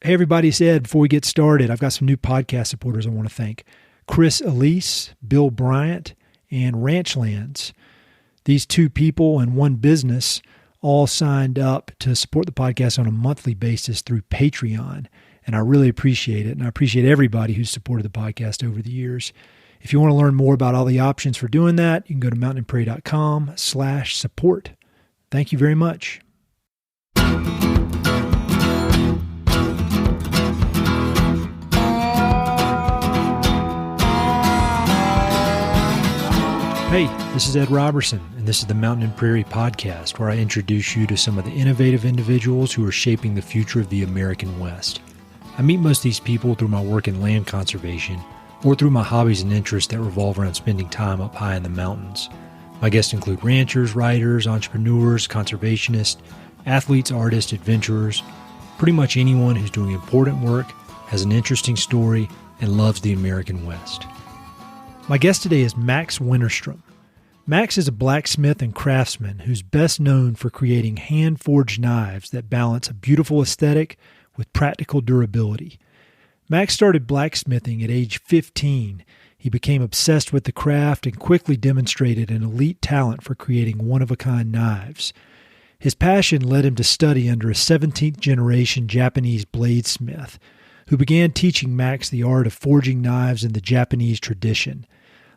Hey, everybody, it's Ed. Before we get started, I've got some new podcast supporters I want to thank. Chris Elise, Bill Bryant, and Ranchlands. These two people and one business all signed up to support the podcast on a monthly basis through Patreon. And I really appreciate it. And I appreciate everybody who's supported the podcast over the years. If you want to learn more about all the options for doing that, you can go to mountainandprairie.com/support. Thank you very much. Hey, this is Ed Robertson, and this is the Mountain and Prairie Podcast, where I introduce you to some of the innovative individuals who are shaping the future of the American West. I meet most of these people through my work in land conservation or through my hobbies and interests that revolve around spending time up high in the mountains. My guests include ranchers, writers, entrepreneurs, conservationists, athletes, artists, adventurers, pretty much anyone who's doing important work, has an interesting story, and loves the American West. My guest today is Max Wenerstrom. Max is a blacksmith and craftsman who's best known for creating hand-forged knives that balance a beautiful aesthetic with practical durability. Max started blacksmithing at age 15. He became obsessed with the craft and quickly demonstrated an elite talent for creating one-of-a-kind knives. His passion led him to study under a 17th-generation Japanese bladesmith, who began teaching Max the art of forging knives in the Japanese tradition,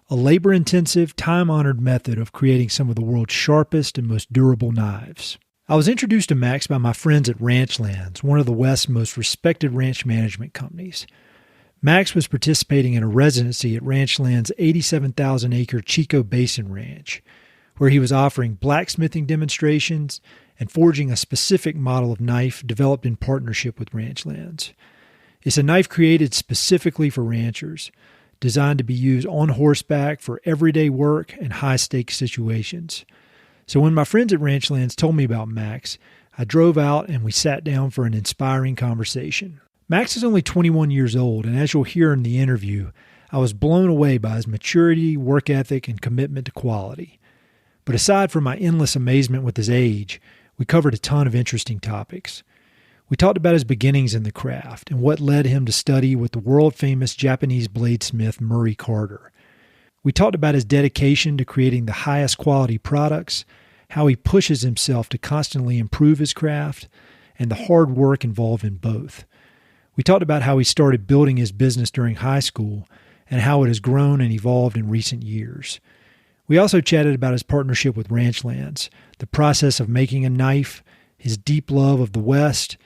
a labor-intensive, time-honored method of creating some of the world's sharpest and most durable knives. I was introduced to Max by my friends at Ranchlands, one of the West's most respected ranch management companies. Max was participating in a residency at Ranchlands' 87,000-acre Chico Basin Ranch, where he was offering blacksmithing demonstrations and forging a specific model of knife developed in partnership with Ranchlands. It's a knife created specifically for ranchers, designed to be used on horseback for everyday work and high-stakes situations. So when my friends at Ranchlands told me about Max, I drove out and we sat down for an inspiring conversation. Max is only 21 years old, and as you'll hear in the interview, I was blown away by his maturity, work ethic, and commitment to quality. But aside from my endless amazement with his age, we covered a ton of interesting topics. We talked about his beginnings in the craft and what led him to study with the world-famous Japanese bladesmith Murray Carter. We talked about his dedication to creating the highest quality products, how he pushes himself to constantly improve his craft, and the hard work involved in both. We talked about how he started building his business during high school and how it has grown and evolved in recent years. We also chatted about his partnership with Ranchlands, the process of making a knife, his deep love of the West,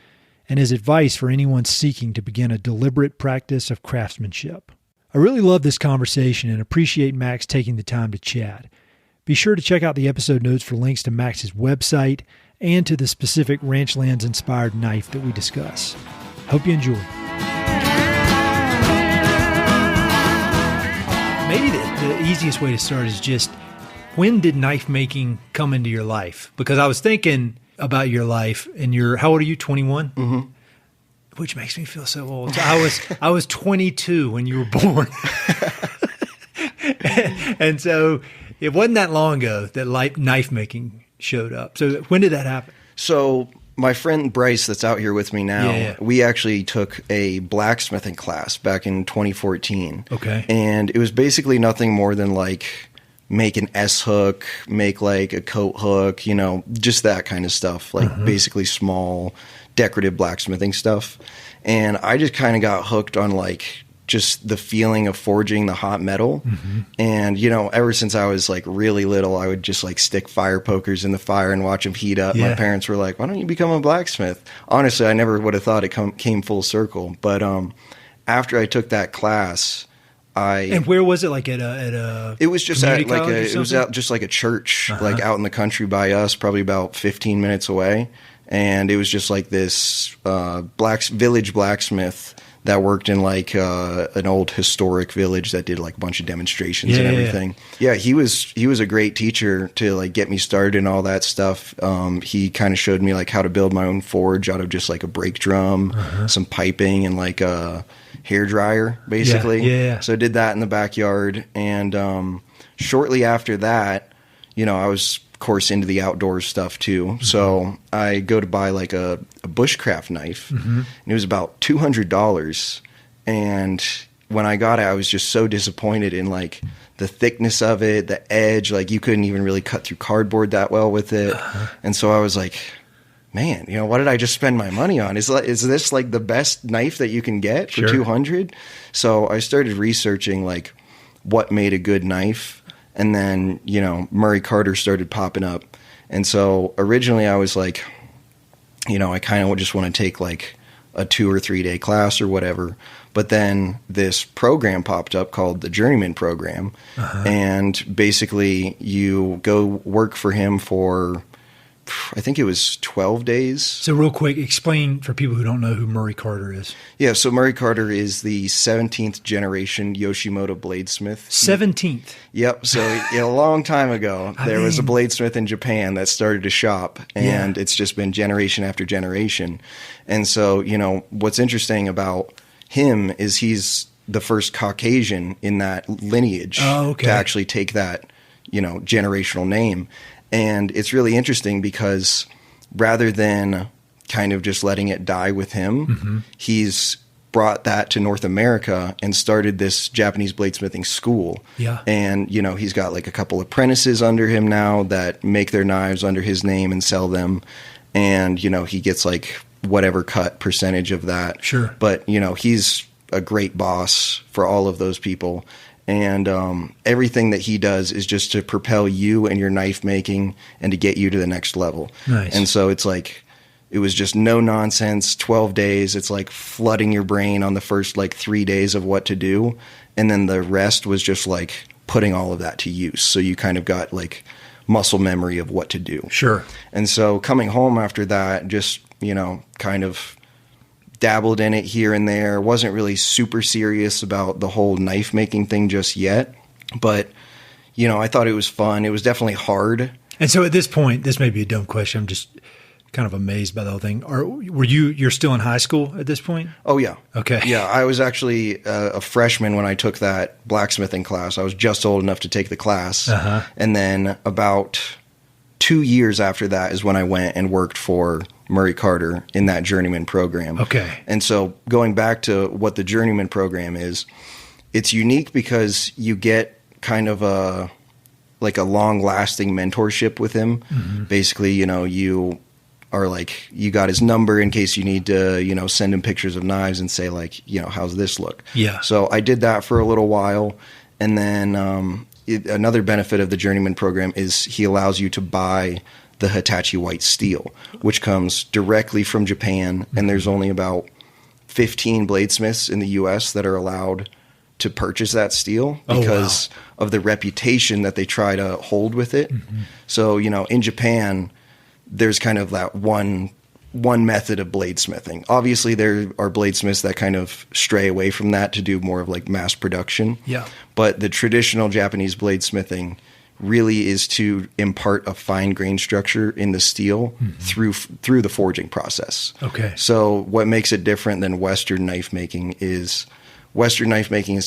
and his advice for anyone seeking to begin a deliberate practice of craftsmanship. I really love this conversation and appreciate Max taking the time to chat. Be sure to check out the episode notes for links to Max's website and to the specific Ranchlands-inspired knife that we discuss. Hope you enjoy. Maybe the easiest way to start is just, when did knife making come into your life? Because I was thinking about your life, and how old are you? 21? Mm-hmm. Which makes me feel so old. So I was 22 when you were born, and so it wasn't that long ago that knife making showed up. So when did that happen? So my friend Bryce, that's out here with me now, we actually took a blacksmithing class back in 2014. Okay, and it was basically nothing more than like make an S-hook, make like a coat hook, just that kind of stuff, like basically small decorative blacksmithing stuff. And I just kind of got hooked on like just the feeling of forging the hot metal. Mm-hmm. And, ever since I was like really little, I would just like stick fire pokers in the fire and watch them heat up. Yeah. My parents were like, why don't you become a blacksmith? Honestly, I never would have thought it came full circle. But after I took that class, and where was it? Like at a it was just at like it was out just like a church, like out in the country by us, probably about 15 minutes away. And it was just like this village blacksmith that worked in like an old historic village that did like a bunch of demonstrations and everything. Yeah, he was a great teacher to like get me started and all that stuff. He kind of showed me like how to build my own forge out of just like a brake drum, some piping, and like a hair dryer, basically. Yeah. So I did that in the backyard, and shortly after that, I was, of course, into the outdoors stuff too. Mm-hmm. So I go to buy like a bushcraft knife, and it was about $200. And when I got it, I was just so disappointed in like the thickness of it, the edge. Like you couldn't even really cut through cardboard that well with it. And so I was like, man, what did I just spend my money on? Is this like the best knife that you can get for $200? So I started researching like what made a good knife. And then, Murray Carter started popping up. And so originally I was like, I kind of just want to take like a 2 or 3 day class or whatever. But then this program popped up called the Journeyman Program. And basically you go work for him for, I think it was 12 days. So real quick, explain for people who don't know who Murray Carter is. Yeah, so Murray Carter is the 17th generation Yoshimoto bladesmith. 17th? Yep. So a long time ago, there was a bladesmith in Japan that started a shop, and it's just been generation after generation. And so, what's interesting about him is he's the first Caucasian in that lineage to actually take that, generational name. And it's really interesting because rather than kind of just letting it die with him, he's brought that to North America and started this Japanese bladesmithing school. Yeah. And, he's got like a couple apprentices under him now that make their knives under his name and sell them. And, he gets like whatever cut percentage of that. Sure. But, he's a great boss for all of those people. And everything that he does is just to propel you and your knife making and to get you to the next level. Nice. And so it's like, it was just no nonsense, 12 days. It's like flooding your brain on the first like 3 days of what to do. And then the rest was just like putting all of that to use. So you kind of got like muscle memory of what to do. Sure. And so coming home after that, just, kind of dabbled in it here and there. Wasn't really super serious about the whole knife making thing just yet. But, I thought it was fun. It was definitely hard. And so at this point, this may be a dumb question. I'm just kind of amazed by the whole thing. You're still in high school at this point? Oh, yeah. Okay. Yeah, I was actually a freshman when I took that blacksmithing class. I was just old enough to take the class. And then about 2 years after that is when I went and worked for Murray Carter in that Journeyman Program. Okay. And so going back to what the Journeyman Program is, it's unique because you get kind of a long-lasting mentorship with him. Basically, you are like, you got his number in case you need to, send him pictures of knives and say like, how's this look? Yeah. So I did that for a little while. And then another benefit of the Journeyman Program is he allows you to buy the Hitachi white steel, which comes directly from Japan. And there's only about 15 bladesmiths in the U.S. that are allowed to purchase that steel because of the reputation that they try to hold with it. So, in Japan, there's kind of that one method of bladesmithing. Obviously, there are bladesmiths that kind of stray away from that to do more of like mass production. Yeah. But the traditional Japanese bladesmithing really is to impart a fine grain structure in the steel through the forging process. Okay. So what makes it different than Western knife making is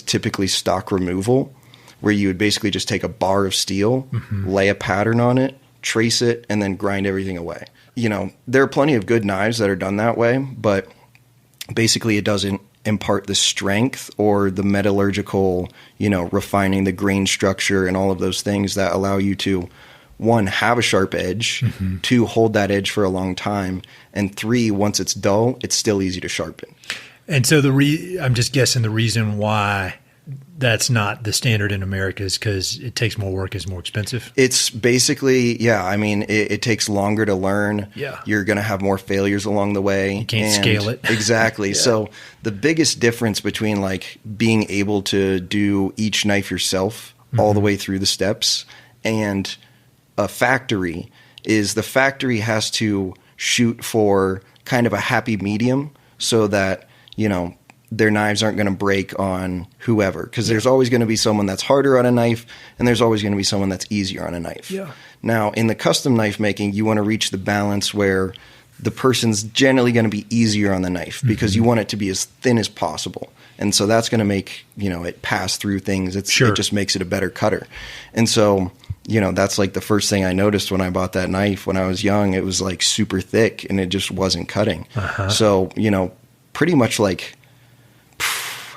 typically stock removal, where you would basically just take a bar of steel, lay a pattern on it, trace it, and then grind everything away. There are plenty of good knives that are done that way, but basically it doesn't impart the strength or the metallurgical, refining the grain structure and all of those things that allow you to, 1, have a sharp edge, 2, hold that edge for a long time, and 3, once it's dull, it's still easy to sharpen. And so I'm just guessing the reason why that's not the standard in America is because it takes more work, is more expensive. It's basically, it takes longer to learn. Yeah. You're going to have more failures along the way. You can't scale it. Exactly. Yeah. So the biggest difference between like being able to do each knife yourself all the way through the steps and a factory is the factory has to shoot for kind of a happy medium so that, their knives aren't going to break on whoever, because there's always going to be someone that's harder on a knife and there's always going to be someone that's easier on a knife. Yeah. Now, in the custom knife making, you want to reach the balance where the person's generally going to be easier on the knife because you want it to be as thin as possible. And so that's going to make, it pass through things. It just makes it a better cutter. And so that's like the first thing I noticed when I bought that knife when I was young. It was like super thick and it just wasn't cutting. So, pretty much like,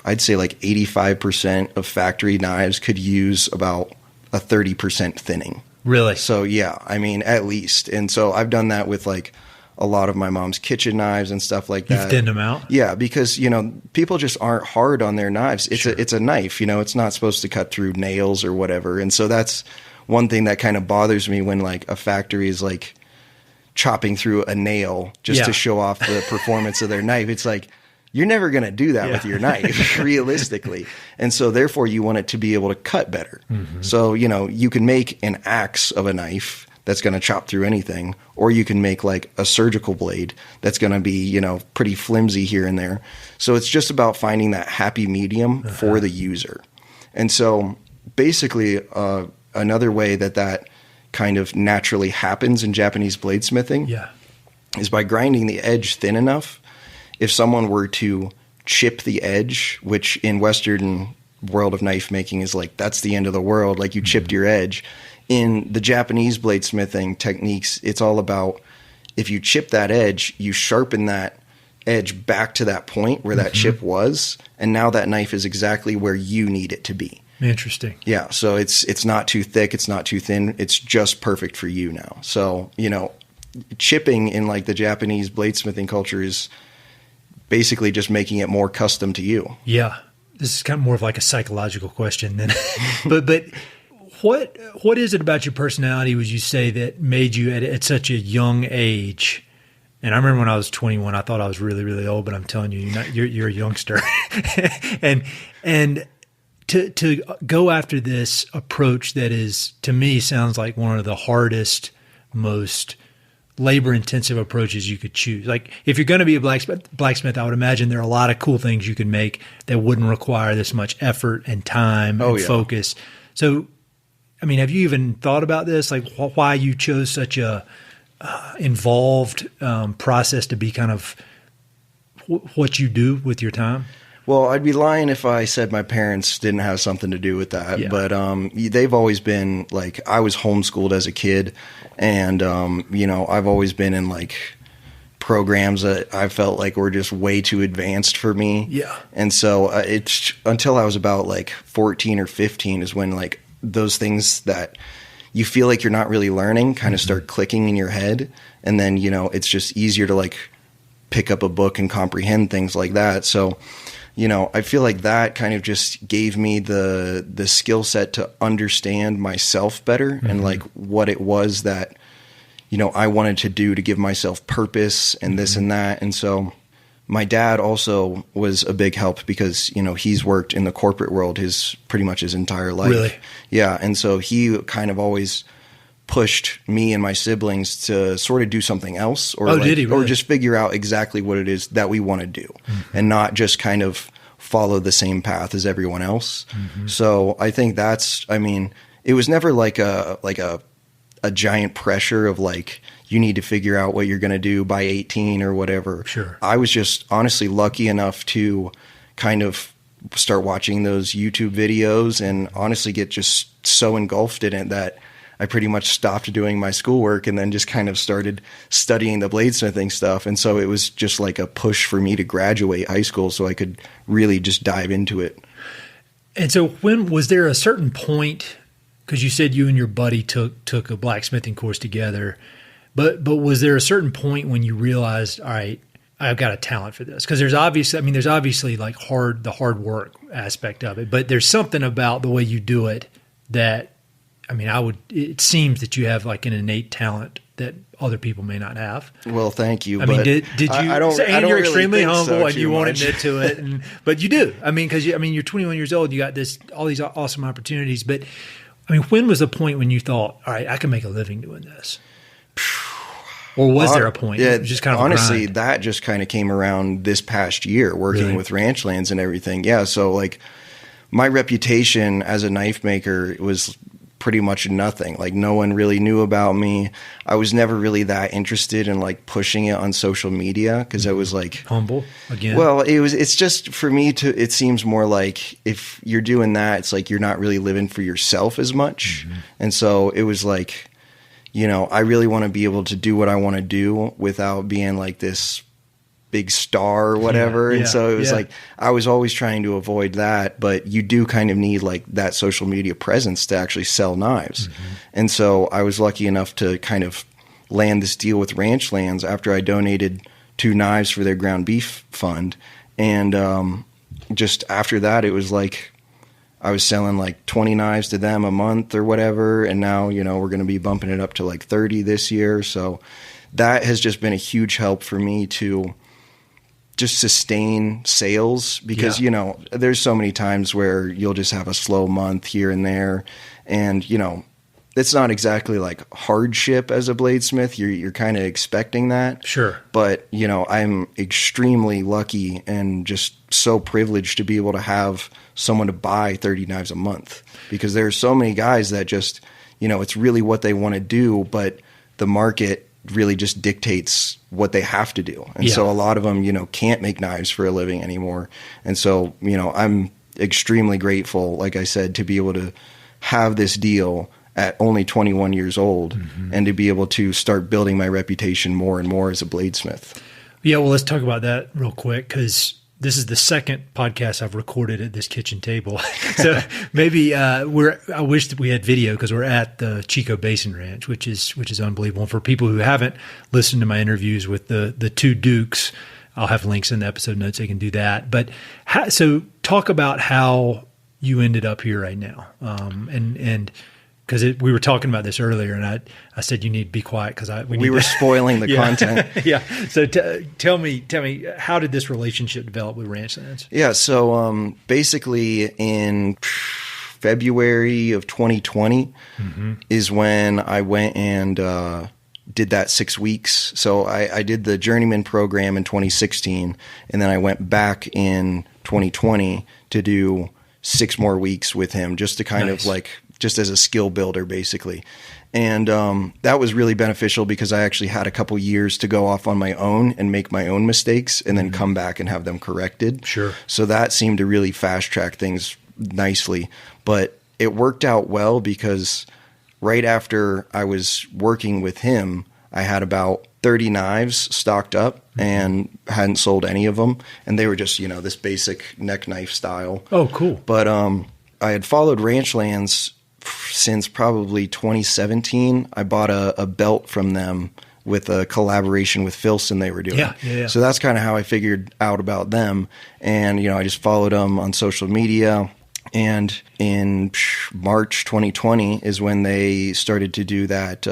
I'd say like 85% of factory knives could use about a 30% thinning. Really? So yeah, I mean, at least. And so I've done that with like a lot of my mom's kitchen knives and stuff like that. You've thinned them out? Yeah, because, people just aren't hard on their knives. It's Sure. it's a knife, it's not supposed to cut through nails or whatever. And so that's one thing that kind of bothers me when like a factory is like chopping through a nail just to show off the performance of their knife. It's like, you're never going to do that with your knife, realistically. And so therefore you want it to be able to cut better. So, you can make an axe of a knife that's going to chop through anything, or you can make like a surgical blade that's going to be, pretty flimsy here and there. So it's just about finding that happy medium for the user. And so basically, another way that kind of naturally happens in Japanese bladesmithing is by grinding the edge thin enough. If someone were to chip the edge, which in Western world of knife making is like, that's the end of the world, like you chipped your edge. In the Japanese bladesmithing techniques, it's all about, if you chip that edge, you sharpen that edge back to that point where that chip was, and now that knife is exactly where you need it to be. Interesting. Yeah, so it's not too thick, it's not too thin, it's just perfect for you now. So, chipping in like the Japanese bladesmithing culture is basically just making it more custom to you. Yeah. This is kind of more of like a psychological question than but what is it about your personality, would you say, that made you at such a young age? And I remember when I was 21, I thought I was really, really old, but I'm telling you, you're a youngster. and to go after this approach that is, to me, sounds like one of the hardest, most labor-intensive approaches you could choose. Like, if you're going to be a blacksmith, I would imagine there are a lot of cool things you can make that wouldn't require this much effort and time and focus. So, I mean, have you even thought about this? Like, why you chose such a involved process to be kind of what you do with your time? Well, I'd be lying if I said my parents didn't have something to do with that. Yeah. But they've always been like, I was homeschooled as a kid, and I've always been in like programs that I felt like were just way too advanced for me. Yeah. And so it's until I was about like 14 or 15 is when like those things that you feel like you're not really learning kind of start clicking in your head, and then it's just easier to like pick up a book and comprehend things like that. So I feel like that kind of just gave me the skill set to understand myself better and like what it was that, I wanted to do to give myself purpose and this and that. And so my dad also was a big help because, he's worked in the corporate world pretty much his entire life. Really? Yeah. And so he kind of always pushed me and my siblings to sort of do something else, or did he really? Or just figure out exactly what it is that we want to do and not just kind of follow the same path as everyone else. So I think it was never like a giant pressure of like, you need to figure out what you're going to do by 18 or whatever. Sure. I was just honestly lucky enough to kind of start watching those YouTube videos and honestly get just so engulfed in it that I pretty much stopped doing my schoolwork and then just kind of started studying the bladesmithing stuff. And so it was just like a push for me to graduate high school so I could really just dive into it. And so when was there a certain point, because you said you and your buddy took a blacksmithing course together, but was there a certain point when you realized, all right, I've got a talent for this? Because there's obviously like the hard work aspect of it, but there's something about the way you do it that, it seems that you have like an innate talent that other people may not have. Well, thank you. Did you? I don't you're really extremely humble so and you won't much. admit to it, but you do. Because you're 21 years old. You got all these awesome opportunities. But when was the point when you thought, all right, I can make a living doing this? Or was there a point? Yeah, it was just kind of honestly, that just kind of came around this past year working with Ranchlands and everything. Yeah, so like my reputation as a knife maker was pretty much nothing. Like no one really knew about me. I was never really that interested in like pushing it on social media because I was like humble again. Well, it's just for me it seems more like if you're doing that, it's like you're not really living for yourself as much. Mm-hmm. And so it was like, you know, I really want to be able to do what I want to do without being like this big star or whatever. And so it was like, I was always trying to avoid that, but you do kind of need like that social media presence to actually sell knives. Mm-hmm. And so I was lucky enough to kind of land this deal with Ranchlands after I donated 2 knives for their ground beef fund. And just after that, it was like I was selling like 20 knives to them a month or whatever. And now, you know, we're going to be bumping it up to like 30 this year. So that has just been a huge help for me to just sustain sales because, you know, there's so many times where you'll just have a slow month here and there. And, you know, it's not exactly like hardship as a bladesmith. You're kind of expecting that. Sure. But, you know, I'm extremely lucky and just so privileged to be able to have someone to buy 30 knives a month because there are so many guys that just, you know, it's really what they want to do, but the market really just dictates what they have to do. And so a lot of them, you know, can't make knives for a living anymore. And so, you know, I'm extremely grateful, like I said, to be able to have this deal at only 21 years old and to be able to start building my reputation more and more as a bladesmith. Yeah, well, let's talk about that real quick because this is the second podcast I've recorded at this kitchen table. So maybe I wish that we had video because we're at the Chico Basin Ranch, which is unbelievable. And for people who haven't listened to my interviews with the 2 Dukes, I'll have links in the episode notes. They can do that. But so talk about how you ended up here right now. And because we were talking about this earlier, and I said you need to be quiet because we were spoiling the content. Yeah. So tell me, how did this relationship develop with Ranchlands? Yeah. So basically, in February of 2020 is when I went and did that 6 weeks. So I did the journeyman program in 2016, and then I went back in 2020 to do 6 more weeks with him, just to kind of like. Just as a skill builder, basically. And that was really beneficial because I actually had a couple years to go off on my own and make my own mistakes and then come back and have them corrected. Sure. So that seemed to really fast track things nicely. But it worked out well because right after I was working with him, I had about 30 knives stocked up and hadn't sold any of them. And they were just, you know, this basic neck knife style. Oh, cool. But I had followed Ranchlands since probably 2017. I bought a belt from them with a collaboration with Filson they were doing. Yeah. So that's kind of how I figured out about them. And, you know, I just followed them on social media. And in March 2020 is when they started to do that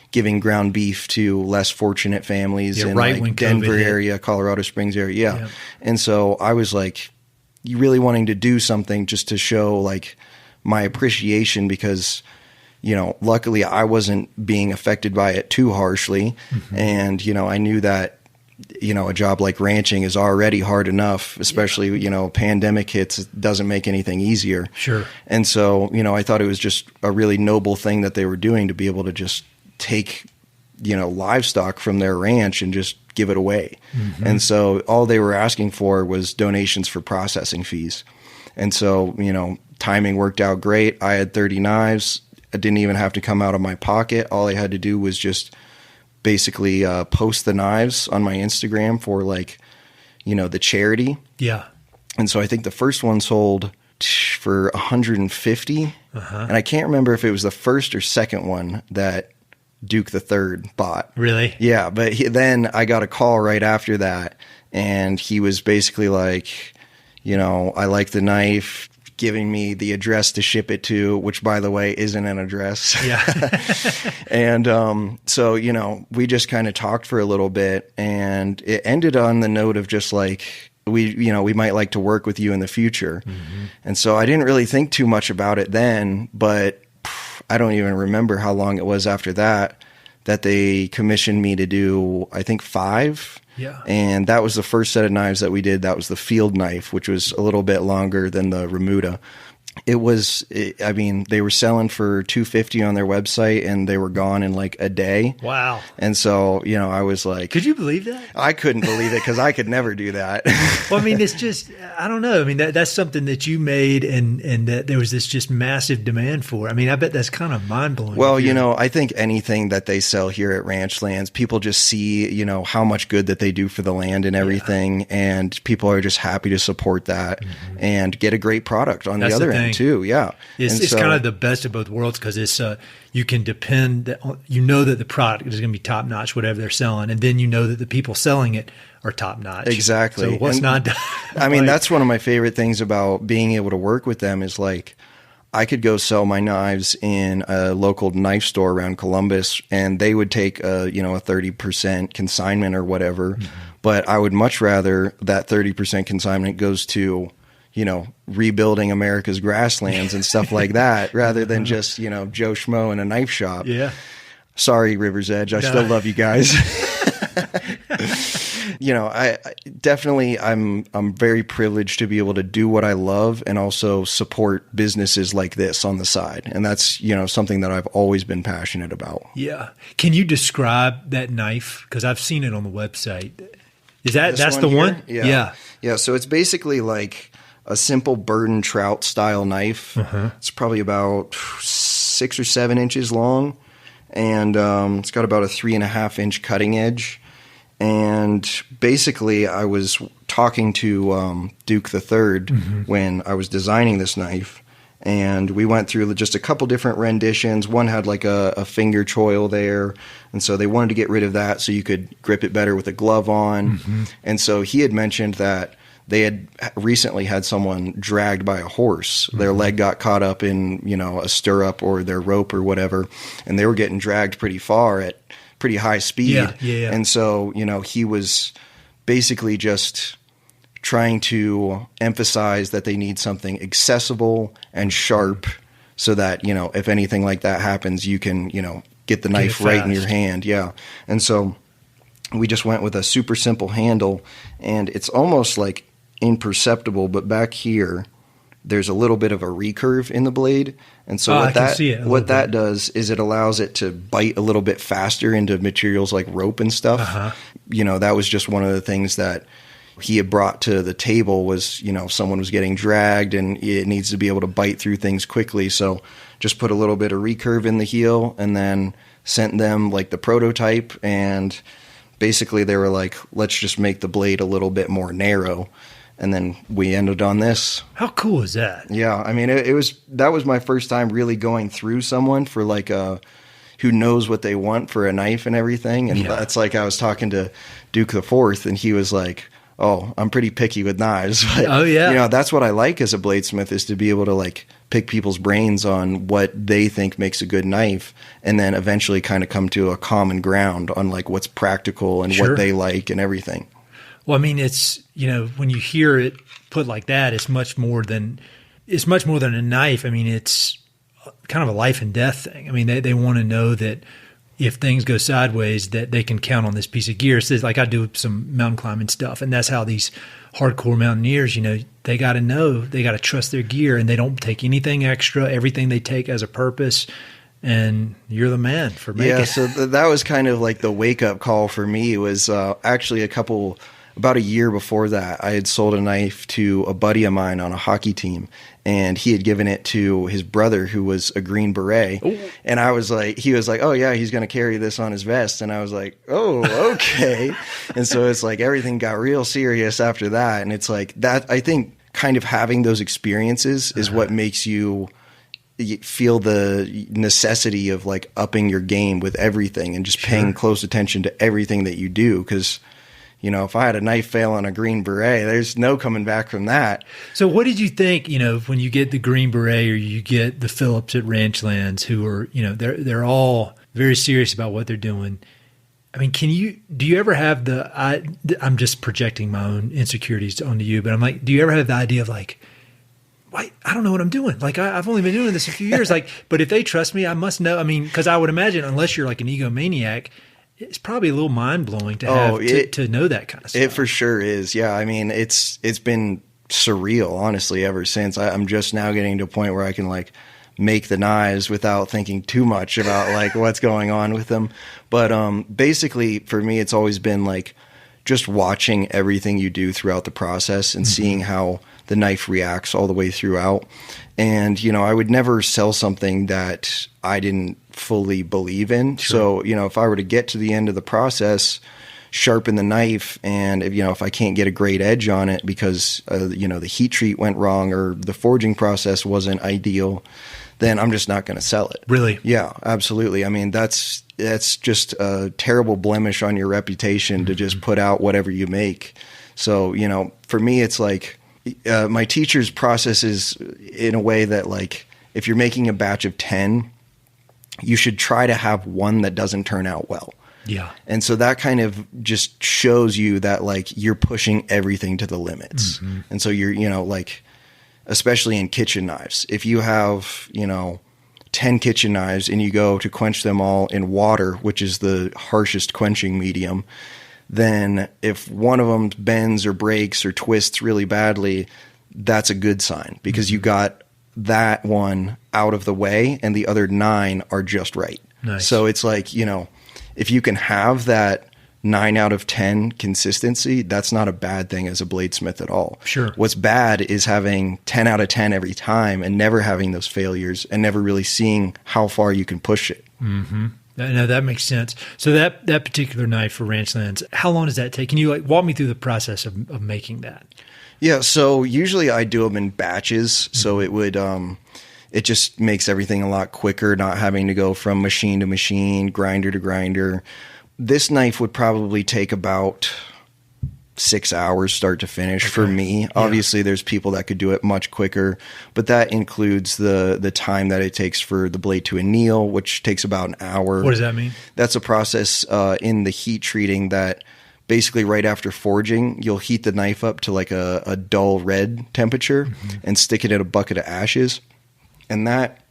giving ground beef to less fortunate families in like Denver area, Colorado Springs area. Yeah. And so I was like, really wanting to do something just to show like my appreciation because, you know, luckily I wasn't being affected by it too harshly. And, you know, I knew that, you know, a job like ranching is already hard enough, especially, you know, pandemic hits, it doesn't make anything easier. Sure. And so, you know, I thought it was just a really noble thing that they were doing to be able to just take, you know, livestock from their ranch and just give it away. And so all they were asking for was donations for processing fees. And so, you know, timing worked out great. I had 30 knives. I didn't even have to come out of my pocket. All I had to do was just basically post the knives on my Instagram for like, you know, the charity. Yeah. And so I think the first one sold for 150. And I can't remember if it was the first or second one that Duke the Third bought. Really? Yeah. But then I got a call right after that, and he was basically like, you know, I like the knife, giving me the address to ship it to, which, by the way, isn't an address. Yeah. And so, you know, we just kind of talked for a little bit, and it ended on the note of just like, we might like to work with you in the future. And so I didn't really think too much about it then, but I don't even remember how long it was after that they commissioned me to do, I think, 5. Yeah. And that was the first set of knives that we did. That was the field knife, which was a little bit longer than the Remuda. I mean, they were selling for $250 on their website, and they were gone in like a day. Wow. And so, I was like, could you believe that? I couldn't believe it, because I could never do that. Well, I mean, it's just, I don't know. I mean, that's something that you made, and that there was this just massive demand for. I mean, I bet that's kind of mind blowing. Well, I think anything that they sell here at Ranchlands, people just see, how much good that they do for the land and everything. And people are just happy to support that and get a great product on the other end too. Yeah. It's kind of the best of both worlds, because it's, you can depend, that the product is going to be top notch, whatever they're selling. And then that the people selling it are top notch. Exactly. So what's not done? I mean, that's one of my favorite things about being able to work with them is like, I could go sell my knives in a local knife store around Columbus, and they would take a 30% consignment or whatever. But I would much rather that 30% consignment goes to, rebuilding America's grasslands and stuff like that, rather than just, Joe Schmo in a knife shop. Yeah. Sorry, River's Edge. I still love you guys. I definitely, I'm very privileged to be able to do what I love and also support businesses like this on the side. And that's, something that I've always been passionate about. Yeah. Can you describe that knife? Because I've seen it on the website. That's the one? Yeah. Yeah. So it's basically like a simple bird and trout style knife. It's probably about 6 or 7 inches long. And it's got about a 3.5-inch cutting edge. And basically, I was talking to Duke III when I was designing this knife, and we went through just a couple different renditions. One had like a finger choil there, and so they wanted to get rid of that so you could grip it better with a glove on. And so he had mentioned that they had recently had someone dragged by a horse. Their leg got caught up in, a stirrup or their rope or whatever, and they were getting dragged pretty far at pretty high speed. Yeah. And so, he was basically just trying to emphasize that they need something accessible and sharp so that, if anything like that happens, you can, get the knife right in your hand. Yeah. And so we just went with a super simple handle, and it's almost like imperceptible, but back here, there's a little bit of a recurve in the blade. And so what that does is it allows it to bite a little bit faster into materials like rope and stuff. That was just one of the things that he had brought to the table was, if someone was getting dragged and it needs to be able to bite through things quickly. So just put a little bit of recurve in the heel and then sent them like the prototype. And basically they were like, let's just make the blade a little bit more narrow. And then we ended on this. How cool is that? Yeah. I mean, that was my first time really going through someone for like who knows what they want for a knife and everything. And that's like, I was talking to Duke IV, and he was like, oh, I'm pretty picky with knives. But, that's what I like as a bladesmith, is to be able to like pick people's brains on what they think makes a good knife, and then eventually kind of come to a common ground on like what's practical and what they like and everything. Well, I mean, it's, when you hear it put like that, it's much more than a knife. I mean, it's kind of a life and death thing. I mean, they want to know that if things go sideways, that they can count on this piece of gear. So like I do some mountain climbing stuff, and that's how these hardcore mountaineers, they got to know, they got to trust their gear, and they don't take anything extra. Everything they take has a purpose. And you're the man for making it. Yeah, so that was kind of like the wake-up call for me. It was actually about a year before that, I had sold a knife to a buddy of mine on a hockey team, and he had given it to his brother, who was a Green Beret. Ooh. And he was like, oh yeah, he's going to carry this on his vest. And I was like, oh, okay. And so it's like everything got real serious after that. And it's like that, I think kind of having those experiences is what makes you feel the necessity of like upping your game with everything and just paying close attention to everything that you do. 'Cause if I had a knife fail on a Green Beret, there's no coming back from that. So what did you think, when you get the Green Beret or you get the Phillips at Ranchlands, who are, they're all very serious about what they're doing. I mean, do you ever have I'm just projecting my own insecurities onto you, but I'm like, do you ever have the idea of like, why, I don't know what I'm doing. Like I've only been doing this a few years. Like, but if they trust me, I must know. I mean, because I would imagine, unless you're like an egomaniac, it's probably a little mind blowing to have to know that kind of stuff. It for sure is. Yeah. I mean, it's been surreal, honestly, ever since. I'm just now getting to a point where I can like make the knives without thinking too much about like what's going on with them. But basically for me, it's always been like just watching everything you do throughout the process and seeing how the knife reacts all the way throughout. And, you know, I would never sell something that I didn't fully believe in. Sure. So, you know, if I were to get to the end of the process, sharpen the knife, and if I can't get a great edge on it because, the heat treat went wrong or the forging process wasn't ideal, then I'm just not going to sell it. Really? Yeah, absolutely. I mean, that's just a terrible blemish on your reputation to just put out whatever you make. So, you know, for me, it's like my teacher's process is in a way that like if you're making a batch of 10, you should try to have one that doesn't turn out well. Yeah. And so that kind of just shows you that like you're pushing everything to the limits. Mm-hmm. And so you're, like, especially in kitchen knives, if you have, 10 kitchen knives and you go to quench them all in water, which is the harshest quenching medium, then if one of them bends or breaks or twists really badly, that's a good sign because you got that one out of the way and the other 9 are just right. Nice. So it's like, if you can have that 9 out of 10 consistency, that's not a bad thing as a bladesmith at all. Sure. What's bad is having 10 out of 10 every time and never having those failures and never really seeing how far you can push it. Mm-hmm. No, that makes sense. So that particular knife for Ranchlands, how long does that take? Can you walk me through the process of making that? Yeah. So usually I do them in batches. Mm-hmm. So it would, it just makes everything a lot quicker, not having to go from machine to machine, grinder to grinder. This knife would probably take about 6 hours start to finish for me. Yeah. Obviously, there's people that could do it much quicker, but that includes the time that it takes for the blade to anneal, which takes about an hour. What does that mean? That's a process in the heat treating that basically right after forging, you'll heat the knife up to like a dull red temperature and stick it in a bucket of ashes. And that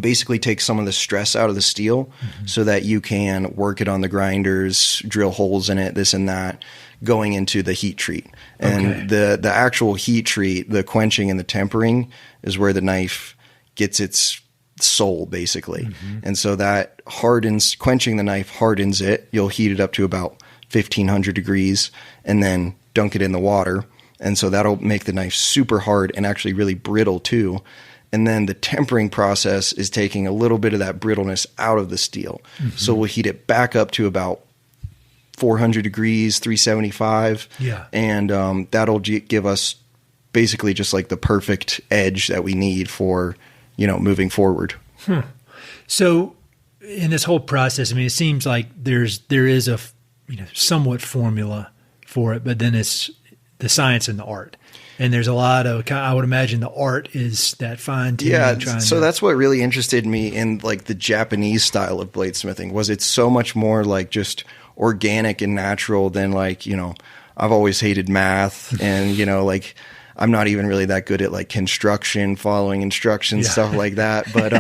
basically takes some of the stress out of the steel so that you can work it on the grinders, drill holes in it, this and that, going into the heat treat. And the actual heat treat, the quenching and the tempering is where the knife gets its soul, basically. And so that hardens, quenching the knife hardens it. You'll heat it up to about 1,500 degrees and then dunk it in the water. And so that'll make the knife super hard and actually really brittle too. And then the tempering process is taking a little bit of that brittleness out of the steel. So we'll heat it back up to about 400 degrees, 375. Yeah. And that'll give us basically just like the perfect edge that we need for, moving forward. So in this whole process, I mean, it seems like there is a, somewhat formula for it, but then it's the science and the art. And there's a lot of, I would imagine the art is that fine tuning. Yeah, so that's what really interested me in like the Japanese style of bladesmithing was it's so much more like just organic and natural than like, I've always hated math and, like I'm not even really that good at like construction, following instructions, stuff like that. But,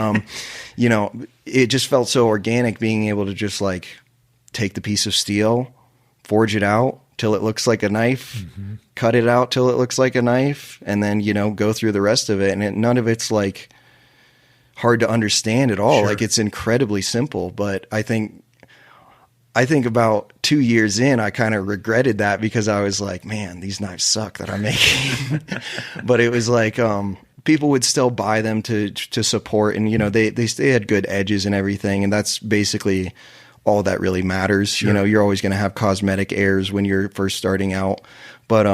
it just felt so organic being able to just like take the piece of steel, forge it out till it looks like a knife, cut it out till it looks like a knife, and then, go through the rest of it. And none of it's like hard to understand at all. Sure. Like it's incredibly simple, but I think about 2 years in, I kind of regretted that because I was like, man, these knives suck that I'm making. But it was like, people would still buy them to support and, they had good edges and everything. And that's basically all that really matters. Sure. You're always going to have cosmetic errors when you're first starting out. But,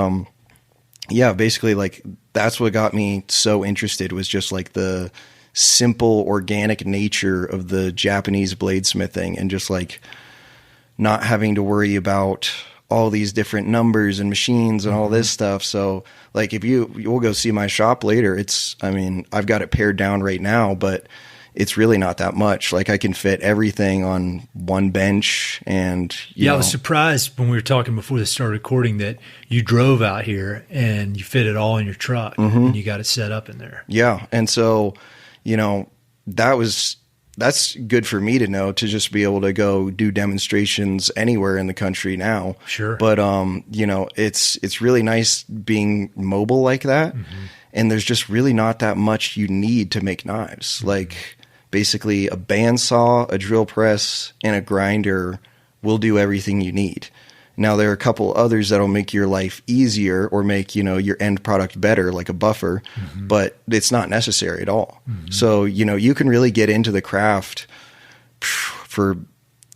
basically like that's what got me so interested was just like the simple organic nature of the Japanese bladesmithing and just like not having to worry about all these different numbers and machines and all this stuff. So like if you'll go see my shop later, I've got it pared down right now, but it's really not that much. Like I can fit everything on one bench and I was surprised when we were talking before this started recording that you drove out here and you fit it all in your truck and you got it set up in there. Yeah. And so, that was that's good for me to know, to just be able to go do demonstrations anywhere in the country now. Sure. But, you know, it's really nice being mobile like that. Mm-hmm. And there's just really not that much you need to make knives. Mm-hmm. Like basically a bandsaw, a drill press, and a grinder will do everything you need. Now, there are a couple others that'll make your life easier or make, you know, your end product better, like a buffer, mm-hmm. but it's not necessary at all. Mm-hmm. So, you know, you can really get into the craft for a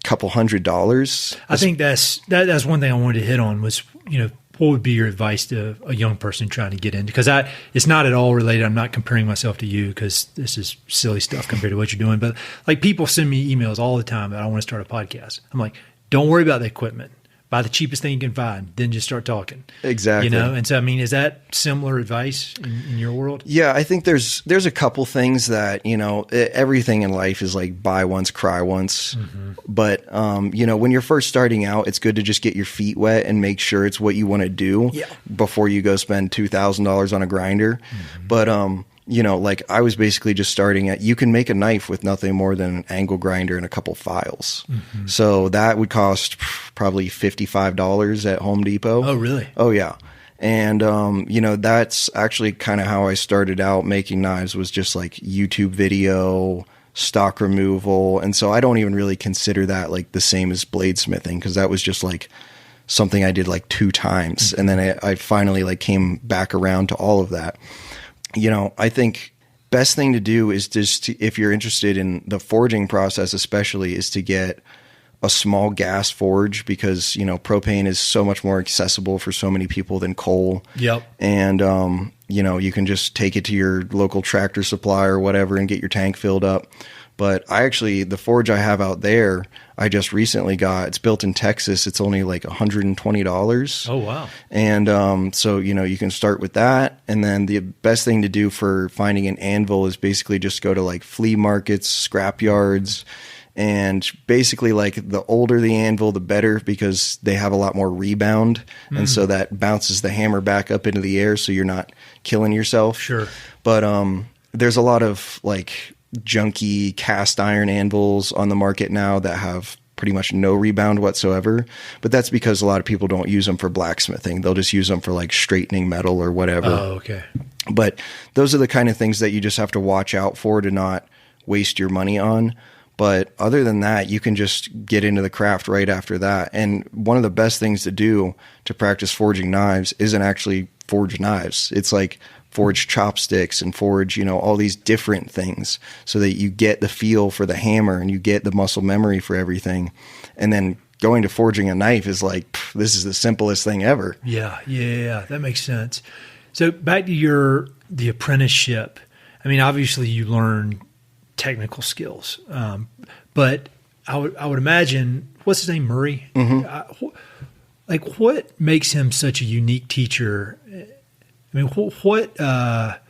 couple $100s. I think that's one thing I wanted to hit on was, you know, what would be your advice to a young person trying to get into? Because it's not at all related. I'm not comparing myself to you because this is silly stuff compared to what you're doing. But like people send me emails all the time that I want to start a podcast. I'm like, don't worry about the equipment. Buy the cheapest thing you can find, then just start talking. Exactly. You know, and so I mean, is that similar advice in your world? Yeah, I think there's a couple things that, you know, everything in life is like buy once, cry once. Mm-hmm. But you know, when you're first starting out, it's good to just get your feet wet and make sure it's what you want to do before you go spend $2,000 on a grinder. Mm-hmm. But you know, like I was basically just starting at, you can make a knife with nothing more than an angle grinder and a couple files. Mm-hmm. So that would cost probably $55 at Home Depot. Oh, really? Oh, yeah. And, you know, that's actually kind of how I started out making knives, was just like YouTube video, stock removal. And so I don't even really consider that like the same as bladesmithing, because that was just like something I did like 2 times. Mm-hmm. And then I finally like came back around to all of that. You know, I think best thing to do is just if you're interested in the forging process, especially, is to get a small gas forge, because, you know, propane is so much more accessible for so many people than coal. Yep. And, you know, you can just take it to your local Tractor Supply or whatever and get your tank filled up. But the forge I have out there, I just recently got. It's built in Texas. It's only like $120. Oh, wow. And so, you know, you can start with that. And then the best thing to do for finding an anvil is basically just go to like flea markets, scrap yards. And basically, like, the older the anvil, the better, because they have a lot more rebound. Mm. And so that bounces the hammer back up into the air so you're not killing yourself. Sure. But there's a lot of like junky cast iron anvils on the market now that have pretty much no rebound whatsoever. But that's because a lot of people don't use them for blacksmithing. They'll just use them for like straightening metal or whatever. Oh, okay. But those are the kind of things that you just have to watch out for to not waste your money on. But other than that, you can just get into the craft right after that. And one of the best things to do to practice forging knives isn't actually forge knives. It's like forge chopsticks and forge, you know, all these different things so that you get the feel for the hammer and you get the muscle memory for everything. And then going to forging a knife is like, this is the simplest thing ever. Yeah. That makes sense. So back to the apprenticeship. I mean, obviously you learn technical skills, but I would imagine, what's his name, Murray? Mm-hmm. Like, what makes him such a unique teacher? I mean, what the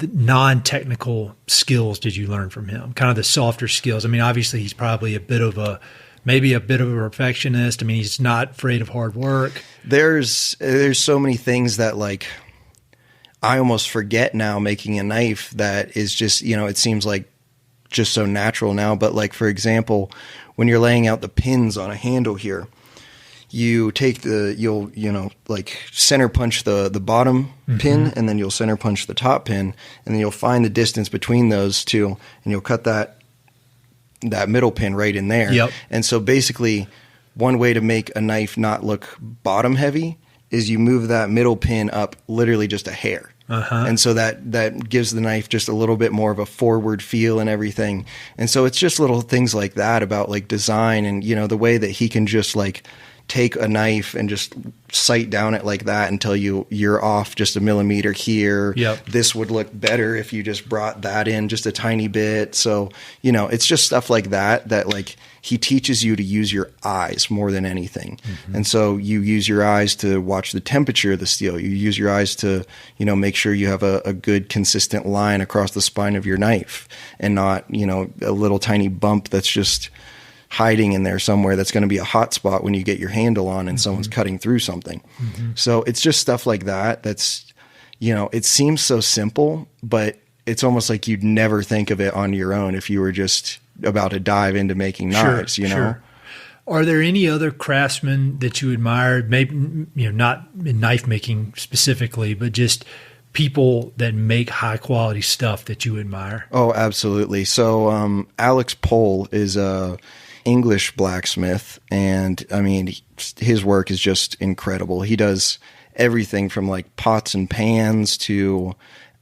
non-technical skills did you learn from him? Kind of the softer skills. I mean, obviously he's probably maybe a bit of a perfectionist. I mean, he's not afraid of hard work. There's so many things that, like, I almost forget now making a knife that is just, you know, it seems like just so natural now. But like, for example, when you're laying out the pins on a handle here, you take you'll like center punch the bottom mm-hmm. pin, and then you'll center punch the top pin, and then you'll find the distance between those two, and you'll cut that middle pin right in there. Yep. And so basically, one way to make a knife not look bottom heavy is you move that middle pin up literally just a hair. Uh-huh. And so that gives the knife just a little bit more of a forward feel and everything. And so it's just little things like that about like design, and, you know, the way that he can just like take a knife and just sight down it like that and tell you you're off just a millimeter here. Yep. This would look better if you just brought that in just a tiny bit. So, you know, it's just stuff like that like he teaches you to use your eyes more than anything. Mm-hmm. And so you use your eyes to watch the temperature of the steel. You use your eyes to, you know, make sure you have a good consistent line across the spine of your knife, and not, you know, a little tiny bump that's just hiding in there somewhere that's going to be a hot spot when you get your handle on and mm-hmm. someone's cutting through something. Mm-hmm. So it's just stuff like that. That's, you know, it seems so simple, but it's almost like you'd never think of it on your own if you were just about to dive into making knives, you know? Sure. Are there any other craftsmen that you admired? Maybe, not in knife making specifically, but just people that make high quality stuff that you admire? Oh, absolutely. So, Alex Pohl is a English blacksmith, and I mean, his work is just incredible. He does everything from like pots and pans to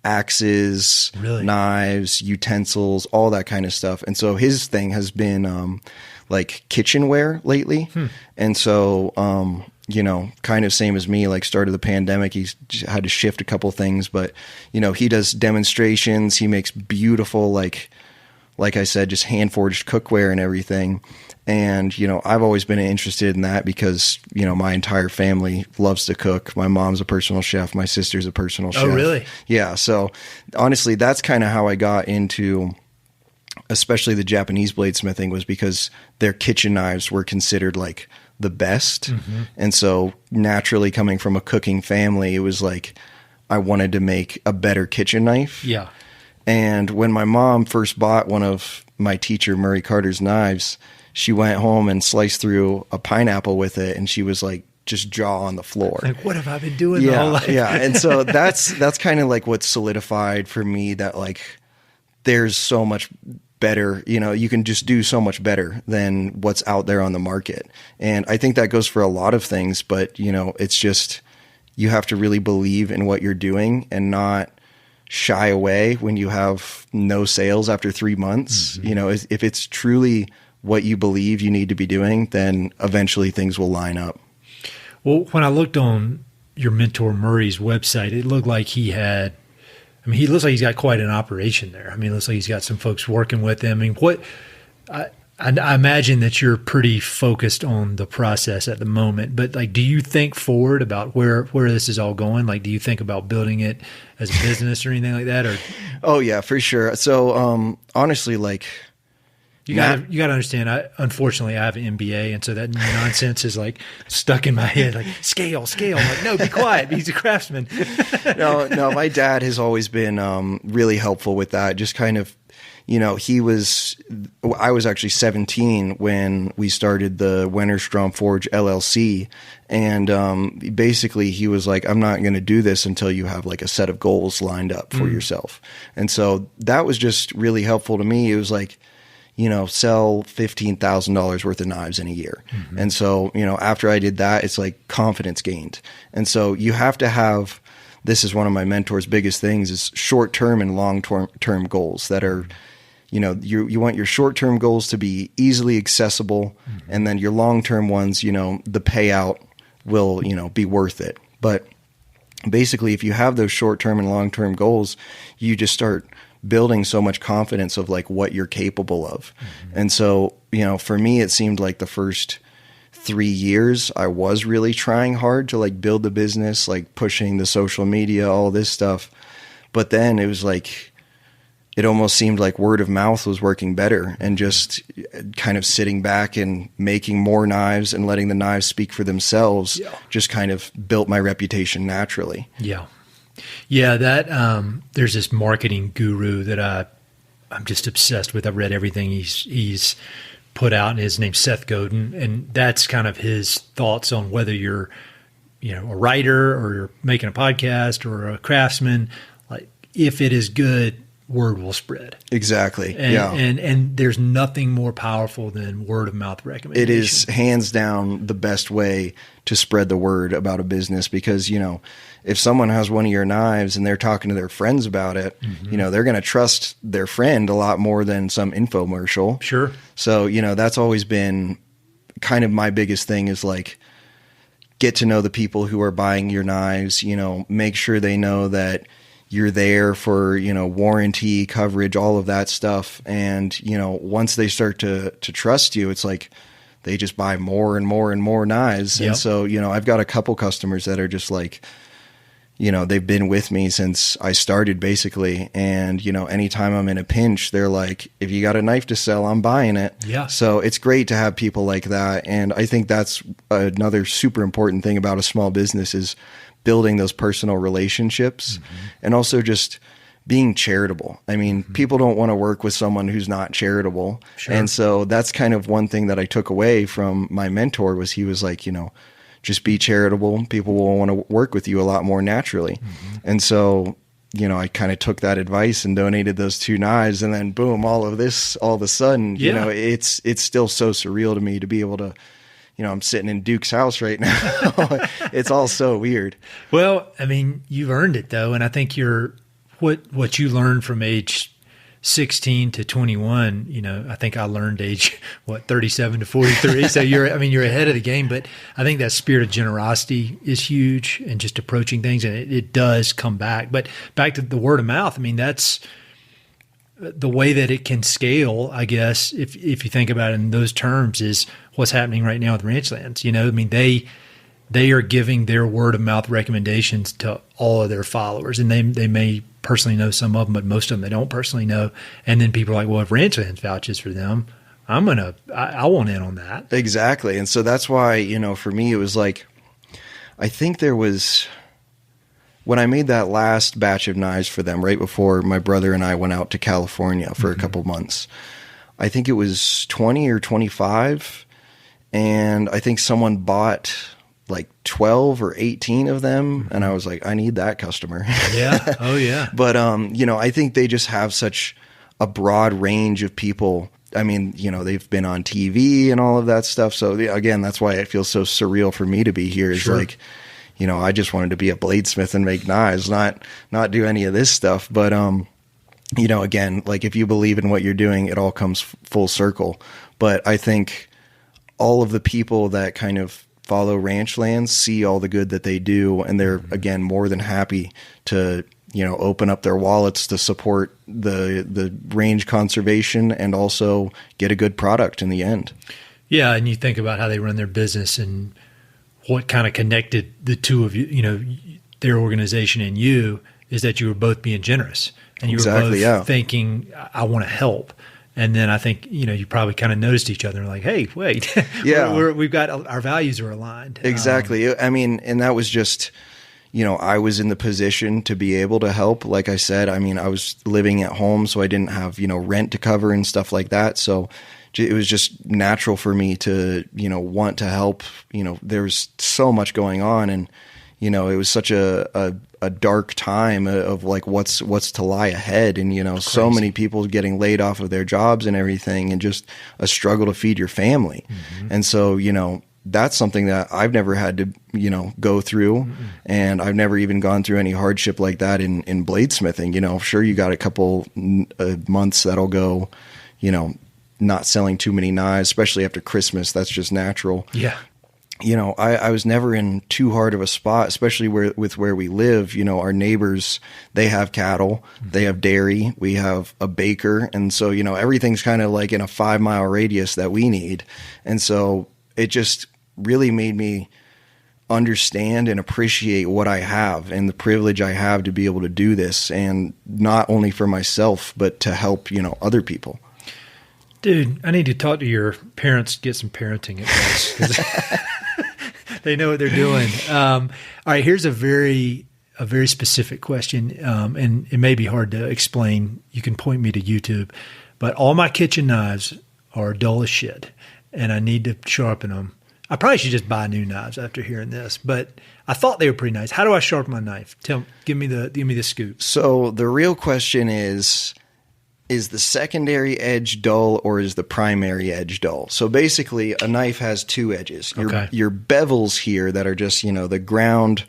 axes, knives, utensils, all that kind of stuff. And so his thing has been like kitchenware lately. And so, kind of same as me, like start of the pandemic, he's had to shift a couple things, but he does demonstrations. He makes beautiful, like I said, just hand forged cookware and everything. And, I've always been interested in that because, my entire family loves to cook. My mom's a personal chef. My sister's a personal chef. Oh, really? Yeah. So honestly, that's kind of how I got into especially the Japanese bladesmithing, was because their kitchen knives were considered like the best. And so naturally, coming from a cooking family, it was like I wanted to make a better kitchen knife. Yeah. And when my mom first bought one of my teacher, Murray Carter's knives, she went home and sliced through a pineapple with it, and she was like, just jaw on the floor. Like, what have I been doing my whole life? Yeah. And so that's kind of like what solidified for me that like there's so much better, you can just do so much better than what's out there on the market. And I think that goes for a lot of things, but it's just, you have to really believe in what you're doing and not shy away when you have no sales after 3 months. If it's truly what you believe you need to be doing, then eventually things will line up. Well, when I looked on your mentor Murray's website, it looked like he looks like he's got quite an operation there. It looks like he's got some folks working with him. I imagine that you're pretty focused on the process at the moment, but like, do you think forward about where this is all going? Like, do you think about building it as a business or anything like that? Or Oh yeah, for sure. So, honestly, like, you got to understand, unfortunately, I have an MBA, and so that nonsense is like stuck in my head, like scale. I'm like, no, be quiet. He's a craftsman. No, my dad has always been really helpful with that. Just kind of, I was actually 17 when we started the Wenerstrom Forge LLC. And basically he was like, I'm not going to do this until you have like a set of goals lined up for yourself. And so that was just really helpful to me. It was like, sell $15,000 worth of knives in a year. And so, after I did that, it's like confidence gained. And so you have to have, this is one of my mentor's biggest things, is short-term and long-term goals that are, you want your short-term goals to be easily accessible. And then your long-term ones, the payout will, be worth it. But basically, if you have those short-term and long-term goals, you just start building so much confidence of like what you're capable of. And so, for me, it seemed like the first 3 years I was really trying hard to like build the business, like pushing the social media, all this stuff. But then it was like, it almost seemed like word of mouth was working better, and just kind of sitting back and making more knives and letting the knives speak for themselves just kind of built my reputation naturally. Yeah, that there's this marketing guru that I'm just obsessed with. I've read everything he's put out, and his name's Seth Godin, and that's kind of his thoughts on whether you're, a writer or you're making a podcast or a craftsman. Like, if it is good, word will spread. Exactly. And there's nothing more powerful than word of mouth recommendation. It is hands down the best way to spread the word about a business, because, if someone has one of your knives and they're talking to their friends about it, they're going to trust their friend a lot more than some infomercial. Sure. So, that's always been kind of my biggest thing, is like, get to know the people who are buying your knives, make sure they know that you're there for, warranty, coverage, all of that stuff. And, once they start to trust you, it's like they just buy more and more and more knives. Yep. And so, I've got a couple customers that are just like, they've been with me since I started basically. And, anytime I'm in a pinch, they're like, if you got a knife to sell, I'm buying it. Yeah. So it's great to have people like that. And I think that's another super important thing about a small business, is building those personal relationships, and also just being charitable. I mean, people don't want to work with someone who's not charitable. Sure. And so that's kind of one thing that I took away from my mentor was he was like, just be charitable. People will want to work with you a lot more naturally. And so, I kind of took that advice and donated those 2 knives, and then boom, all of a sudden, it's still so surreal to me to be able to, I'm sitting in Duke's house right now. It's all so weird. Well, I mean, you've earned it though. And I think what you learned from age 16 to 21, I think I learned age, 37 to 43. So you're ahead of the game, but I think that spirit of generosity is huge and just approaching things, and it does come back. But back to the word of mouth, I mean, that's the way that it can scale, I guess, if you think about it in those terms, is what's happening right now with Ranchlands. I mean, they are giving their word of mouth recommendations to all of their followers, and they may personally know some of them, but most of them they don't personally know. And then people are like, well, if Ranchlands vouches for them, I want in on that. Exactly. And so that's why, for me, it was like, I think there was, when I made that last batch of knives for them right before my brother and I went out to California for a couple months, I think it was 20 or 25. And I think someone bought like 12 or 18 of them. And I was like, I need that customer. Yeah. Oh yeah. But, I think they just have such a broad range of people. I mean, they've been on TV and all of that stuff. So again, that's why it feels so surreal for me to be here. Is sure. Like, I just wanted to be a bladesmith and make knives, not do any of this stuff. But, again, like if you believe in what you're doing, it all comes full circle. But I think all of the people that kind of follow Ranchlands see all the good that they do, and they're again more than happy to open up their wallets to support the range conservation and also get a good product in the end. Yeah, and you think about how they run their business and what kind of connected the two of you, their organization and you, is that you were both being generous, and you were both thinking, I want to help. And then I think, you probably kind of noticed each other and like, hey, wait, we've got our values are aligned. Exactly. I mean, and that was just, I was in the position to be able to help. Like I said, I mean, I was living at home, so I didn't have, rent to cover and stuff like that. So it was just natural for me to, want to help. There's so much going on, and, it was such a dark time of like what's to lie ahead, and so many people getting laid off of their jobs and everything, and just a struggle to feed your family. And so that's something that I've never had to go through, and I've never even gone through any hardship like that in bladesmithing. Sure, you got a couple months that'll go not selling too many knives, especially after Christmas. That's just natural. Yeah. I was never in too hard of a spot, especially with where we live. Our neighbors, they have cattle, they have dairy, we have a baker. And so, everything's kind of like in a 5-mile radius that we need. And so it just really made me understand and appreciate what I have and the privilege I have to be able to do this, and not only for myself, but to help, other people. Dude, I need to talk to your parents, get some parenting advice, 'cause they know what they're doing. All right, here's a very specific question, and it may be hard to explain. You can point me to YouTube, but all my kitchen knives are dull as shit, and I need to sharpen them. I probably should just buy new knives after hearing this, but I thought they were pretty nice. How do I sharpen my knife? Give me the scoop. So the real question is the secondary edge dull or is the primary edge dull? So basically a knife has two edges. Your bevels here that are just, the ground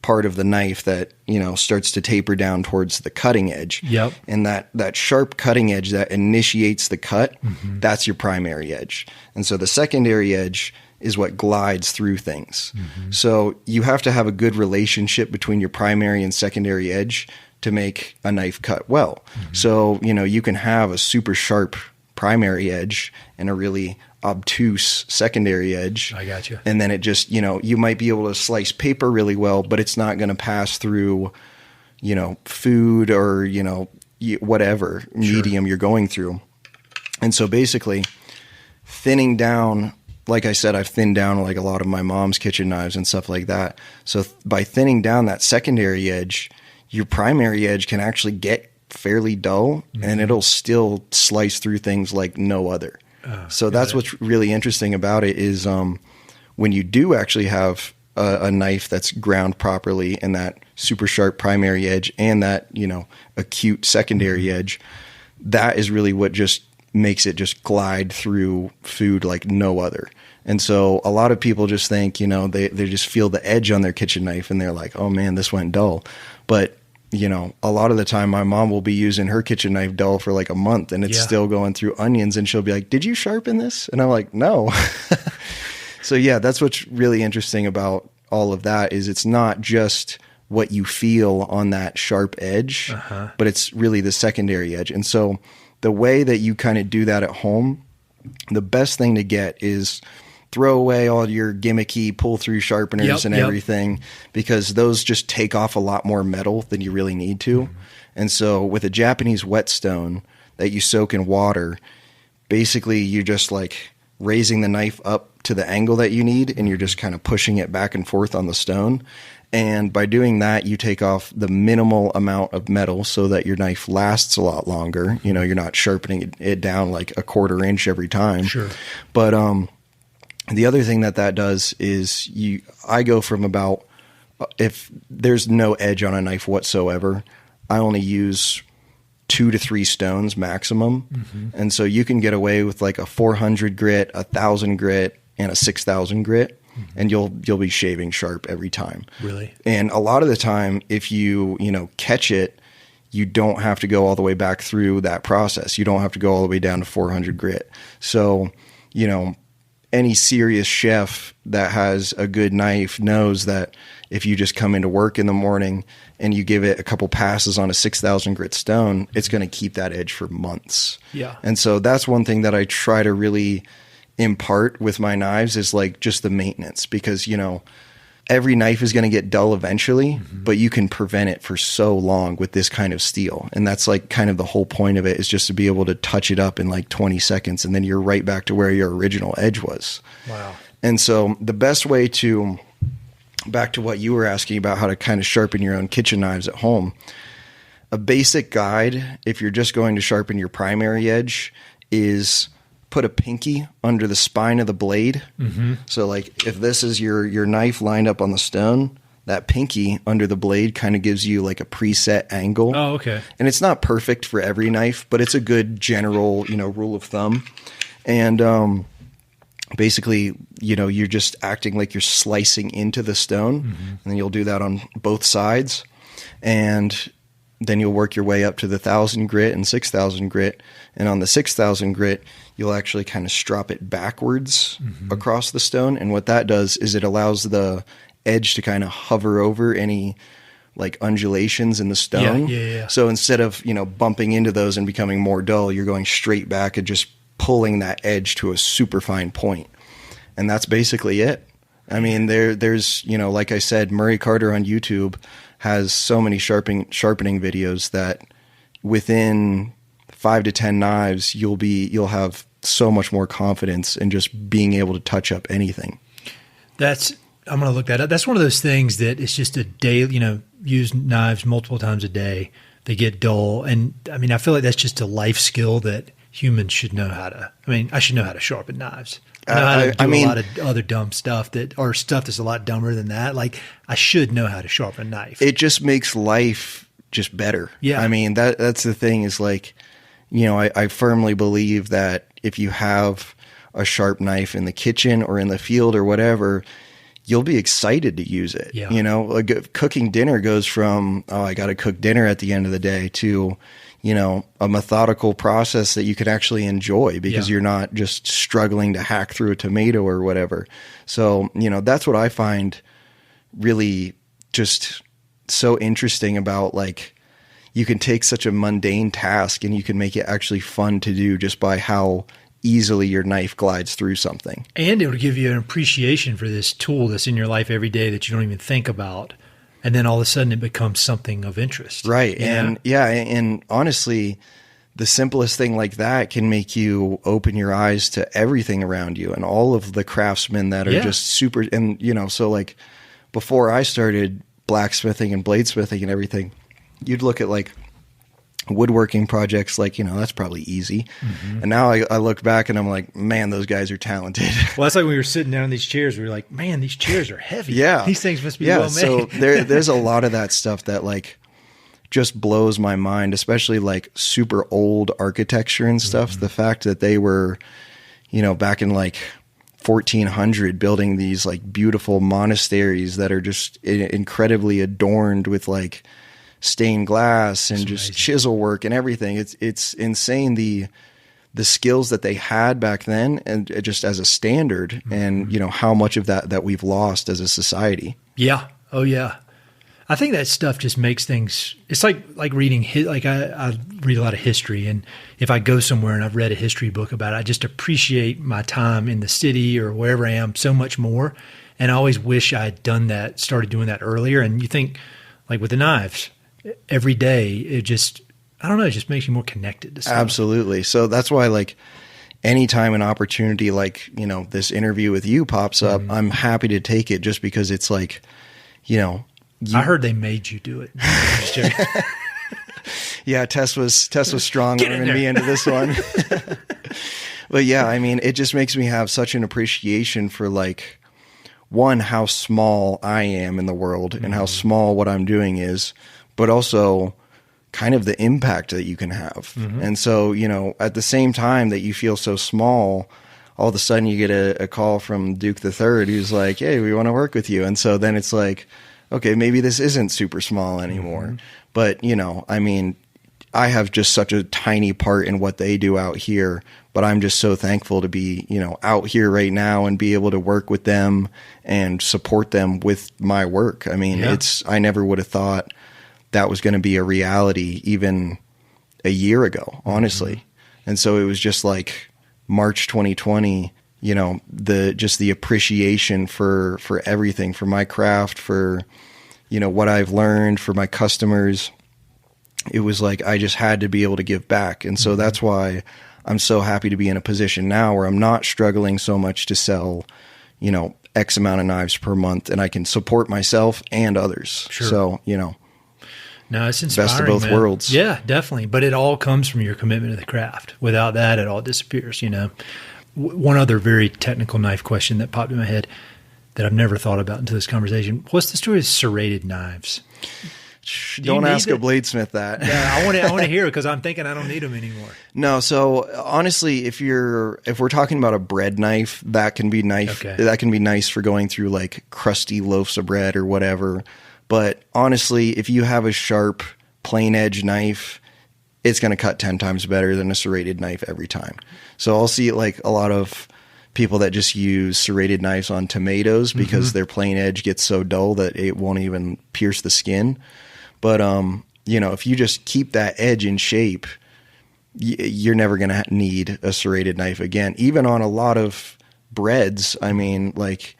part of the knife that, starts to taper down towards the cutting edge. Yep. And that sharp cutting edge that initiates the cut, that's your primary edge. And so the secondary edge is what glides through things. So you have to have a good relationship between your primary and secondary edge to make a knife cut well. So, you can have a super sharp primary edge and a really obtuse secondary edge. I got you. And then it just, you might be able to slice paper really well, but it's not going to pass through, food or, whatever medium you're going through. And so basically thinning down, like I said, I've thinned down like a lot of my mom's kitchen knives and stuff like that. So by thinning down that secondary edge, your primary edge can actually get fairly dull, and it'll still slice through things like no other. So that's what's really interesting about it is when you do actually have a knife that's ground properly and that super sharp primary edge and that, acute secondary edge, that is really what just makes it just glide through food like no other. And so a lot of people just think, they just feel the edge on their kitchen knife and they're like, oh man, this went dull. But, a lot of the time my mom will be using her kitchen knife dull for like a month and it's still going through onions, and she'll be like, did you sharpen this? And I'm like, no. So yeah, that's what's really interesting about all of that is it's not just what you feel on that sharp edge, but it's really the secondary edge. And so the way that you kind of do that at home, the best thing to get is throw away all your gimmicky pull-through sharpeners and everything, because those just take off a lot more metal than you really need to. And so with a Japanese whetstone that you soak in water, basically you're just like raising the knife up to the angle that you need, and you're just kind of pushing it back and forth on the stone. And by doing that, you take off the minimal amount of metal so that your knife lasts a lot longer. You're not sharpening it down like a 1/4 inch every time. Sure. But the other thing that does is I go from about, if there's no edge on a knife whatsoever, I only use 2 to 3 stones maximum. And so you can get away with like a 400 grit, 1,000 grit, and a 6,000 grit, and you'll be shaving sharp every time. Really? And a lot of the time, if you catch it, you don't have to go all the way back through that process. You don't have to go all the way down to 400 grit. So, any serious chef that has a good knife knows that if you just come into work in the morning and you give it a couple passes on a 6,000 grit stone, it's going to keep that edge for months. Yeah. And so that's one thing that I try to really impart with my knives is like just the maintenance, because, every knife is going to get dull eventually, but you can prevent it for so long with this kind of steel. And that's like kind of the whole point of it, is just to be able to touch it up in like 20 seconds. And then you're right back to where your original edge was. Wow. And so the best way to, back to what you were asking about, how to kind of sharpen your own kitchen knives at home, a basic guide, if you're just going to sharpen your primary edge, is put a pinky under the spine of the blade. So like if this is your knife lined up on the stone, that pinky under the blade kind of gives you like a preset angle. Oh, okay. And it's not perfect for every knife, but it's a good general, rule of thumb. And basically, you're just acting like you're slicing into the stone, and then you'll do that on both sides. And then you'll work your way up to the 1,000 grit and 6,000 grit. And on the 6,000 grit, you'll actually kind of strop it backwards across the stone. And what that does is it allows the edge to kind of hover over any like undulations in the stone. Yeah. So instead of, bumping into those and becoming more dull, you're going straight back and just pulling that edge to a super fine point. And that's basically it. I mean, there's, like I said, Murray Carter on YouTube has so many sharpening videos that within 5 to 10 knives, you'll have so much more confidence in just being able to touch up anything. I'm going to look that up. That's one of those things that it's just a daily, use knives multiple times a day. They get dull. And I mean, I feel like that's just a life skill that humans should know how to, I should know how to sharpen knives. I know how to do a lot of other dumb stuff or stuff that's a lot dumber than that. Like I should know how to sharpen a knife. It just makes life just better. Yeah. I mean, that's the thing is like, I firmly believe that if you have a sharp knife in the kitchen or in the field or whatever, you'll be excited to use it. Yeah. Cooking dinner goes from, I got to cook dinner at the end of the day to, a methodical process that you could actually enjoy because you're not just struggling to hack through a tomato or whatever. So, that's what I find really just so interesting about like, you can take such a mundane task and you can make it actually fun to do just by how easily your knife glides through something. And it would give you an appreciation for this tool that's in your life every day that you don't even think about. And then all of a sudden it becomes something of interest. Right. And and honestly, the simplest thing like that can make you open your eyes to everything around you and all of the craftsmen that are just super. And, so like before I started blacksmithing and bladesmithing and everything, you'd look at like woodworking projects, like, that's probably easy. And now I look back and I'm like, man, those guys are talented. Well, that's like when we were sitting down in these chairs, we were like, man, these chairs are heavy. Yeah. These things must be well made. So there's a lot of that stuff that like just blows my mind, especially like super old architecture and stuff. The fact that they were, back in like 1400 building these like beautiful monasteries that are just incredibly adorned with like stained glass and just chisel work and everything. It's insane the skills that they had back then, and just as a standard, and how much of that we've lost as a society. Yeah. Oh yeah. I think that stuff just makes things. It's like reading. I read a lot of history, and if I go somewhere and I've read a history book about it, I just appreciate my time in the city or wherever I am so much more. And I always wish I had started doing that earlier. And you think, like with the knives, every day, it just makes you more connected to stuff. Absolutely. So that's why, like, anytime an opportunity like, this interview with you pops up, I'm happy to take it, just because it's like, I heard they made you do it. Yeah, Tess was strong arming me into this one. But yeah, I mean, it just makes me have such an appreciation for, like, one, how small I am in the world and how small what I'm doing is, but also kind of the impact that you can have. And so, at the same time that you feel so small, all of a sudden you get a call from Duke the Third who's like, hey, we want to work with you. And so then it's like, okay, maybe this isn't super small anymore. But, I mean, I have just such a tiny part in what they do out here, but I'm just so thankful to be, out here right now and be able to work with them and support them with my work. I mean, I never would have thought that was going to be a reality even a year ago, honestly. And so it was just like March 2020, the appreciation for everything, for my craft, for, what I've learned, for my customers. It was like, I just had to be able to give back. And so that's why I'm so happy to be in a position now where I'm not struggling so much to sell, X amount of knives per month, and I can support myself and others. Sure. So, no, it's inspiring. Best of both worlds. Yeah, definitely. But it all comes from your commitment to the craft. Without that, it all disappears, One other very technical knife question that popped in my head that I've never thought about until this conversation. What's the story of serrated knives? Don't ask a bladesmith that. Yeah, I want to hear it, because I'm thinking I don't need them anymore. No, so honestly, if we're talking about a bread knife, that can be That can be nice for going through like crusty loaves of bread or whatever. But honestly, if you have a sharp, plain edge knife, it's going to cut 10 times better than a serrated knife every time. So I'll see like a lot of people that just use serrated knives on tomatoes because their plain edge gets so dull that it won't even pierce the skin. But, if you just keep that edge in shape, you're never going to need a serrated knife again. Even on a lot of breads, I mean, like,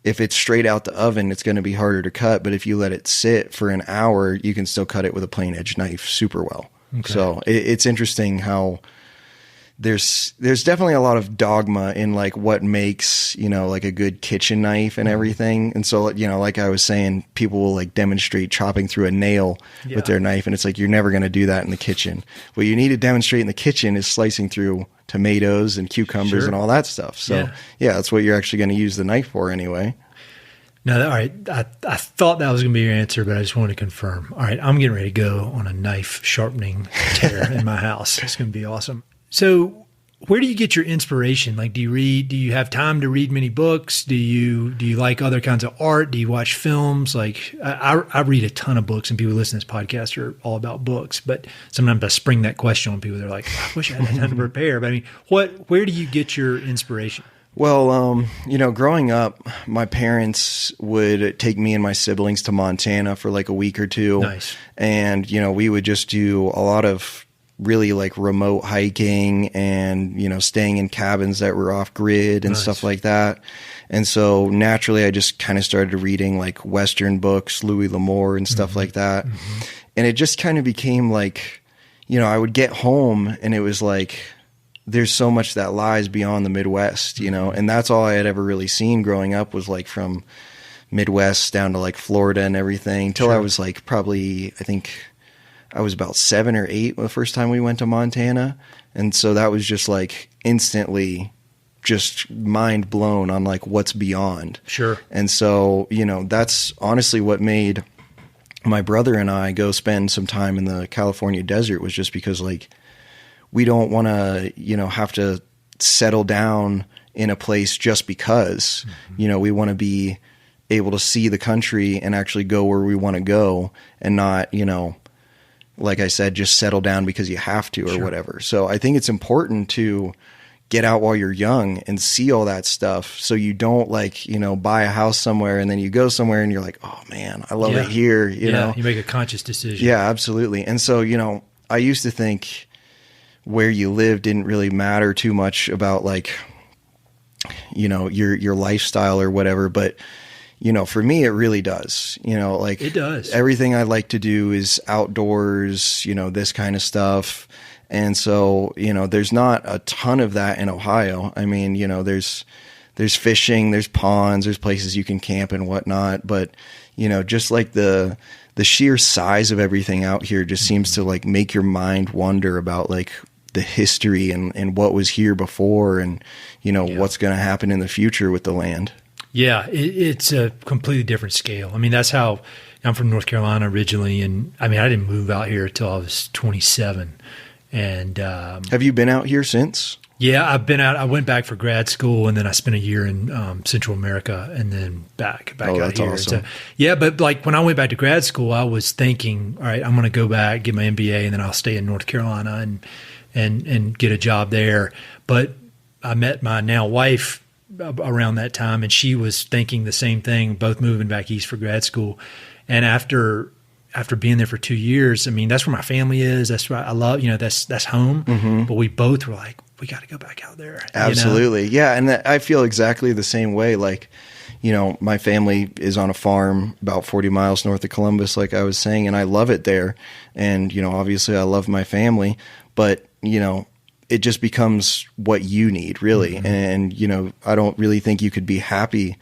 if it's straight out the oven, it's going to be harder to cut. But if you let it sit for an hour, you can still cut it with a plain edge knife super well. Okay. So it's interesting how there's definitely a lot of dogma in like what makes, like a good kitchen knife and everything. And so, like I was saying, people will like demonstrate chopping through a nail with their knife. And it's like, you're never going to do that in the kitchen. What you need to demonstrate in the kitchen is slicing through tomatoes and cucumbers and all that stuff. So yeah, that's what you're actually going to use the knife for anyway. No, all right. I thought that was going to be your answer, but I just wanted to confirm. All right, I'm getting ready to go on a knife sharpening tear in my house. It's going to be awesome. So where do you get your inspiration? Like, do you have time to read many books? Do you like other kinds of art? Do you watch films? Like, I read a ton of books, and people who listen to this podcast are all about books, but sometimes I spring that question on people. They're like, I wish I had time to prepare. But I mean, where do you get your inspiration? Well, growing up, my parents would take me and my siblings to Montana for like a week or two. Nice. And, we would just do a lot of really like remote hiking and, staying in cabins that were off grid and stuff like that. And so naturally I just kind of started reading like Western books, Louis L'Amour and stuff like that. And it just kind of became like, I would get home and it was like, there's so much that lies beyond the Midwest, and that's all I had ever really seen growing up was like from Midwest down to like Florida and everything till I was like probably, I think I was about 7 or 8 the first time we went to Montana. And so that was just like instantly just mind blown on like what's beyond. Sure. And so, you know, that's honestly what made my brother and I go spend some time in the California desert, was just because like we don't want to, you know, have to settle down in a place just because, you know, we want to be able to see the country and actually go where we want to go, and not, you know, like I said, just settle down because you have to or whatever. So I think it's important to get out while you're young and see all that stuff, so you don't like, you know, buy a house somewhere and then you go somewhere and you're like, oh man, I love it here. You know, you make a conscious decision. Yeah, absolutely. And so, you know, I used to think where you live didn't really matter too much about like, you know, your lifestyle or whatever. But, you know, for me, it really does. You know, like it does. Everything I like to do is outdoors, you know, this kind of stuff. And so, you know, there's not a ton of that in Ohio. I mean, you know, there's fishing, there's ponds, there's places you can camp and whatnot. But, you know, just like the sheer size of everything out here just seems to like make your mind wonder about like the history and what was here before, and, you know, what's going to happen in the future with the land. Yeah, it's a completely different scale. I mean, that's how I'm from North Carolina originally. And I mean, I didn't move out here until I was 27. And have you been out here since? Yeah, I've been out. I went back for grad school, and then I spent a year in Central America, and then back out that's here. Awesome. So, yeah, but like when I went back to grad school, I was thinking, all right, I'm going to go back, get my MBA, and then I'll stay in North Carolina and get a job there. But I met my now wife around that time, and she was thinking the same thing, both moving back east for grad school. And after being there for 2 years, I mean, that's where my family is. That's what I love. You know, that's home. Mm-hmm. But we both were like, we got to go back out there. Absolutely. You know? Yeah. And I feel exactly the same way. Like, you know, my family is on a farm about 40 miles north of Columbus, like I was saying, and I love it there. And, you know, obviously I love my family, but, you know, it just becomes what you need, really. Mm-hmm. And, you know, I don't really think you could be happy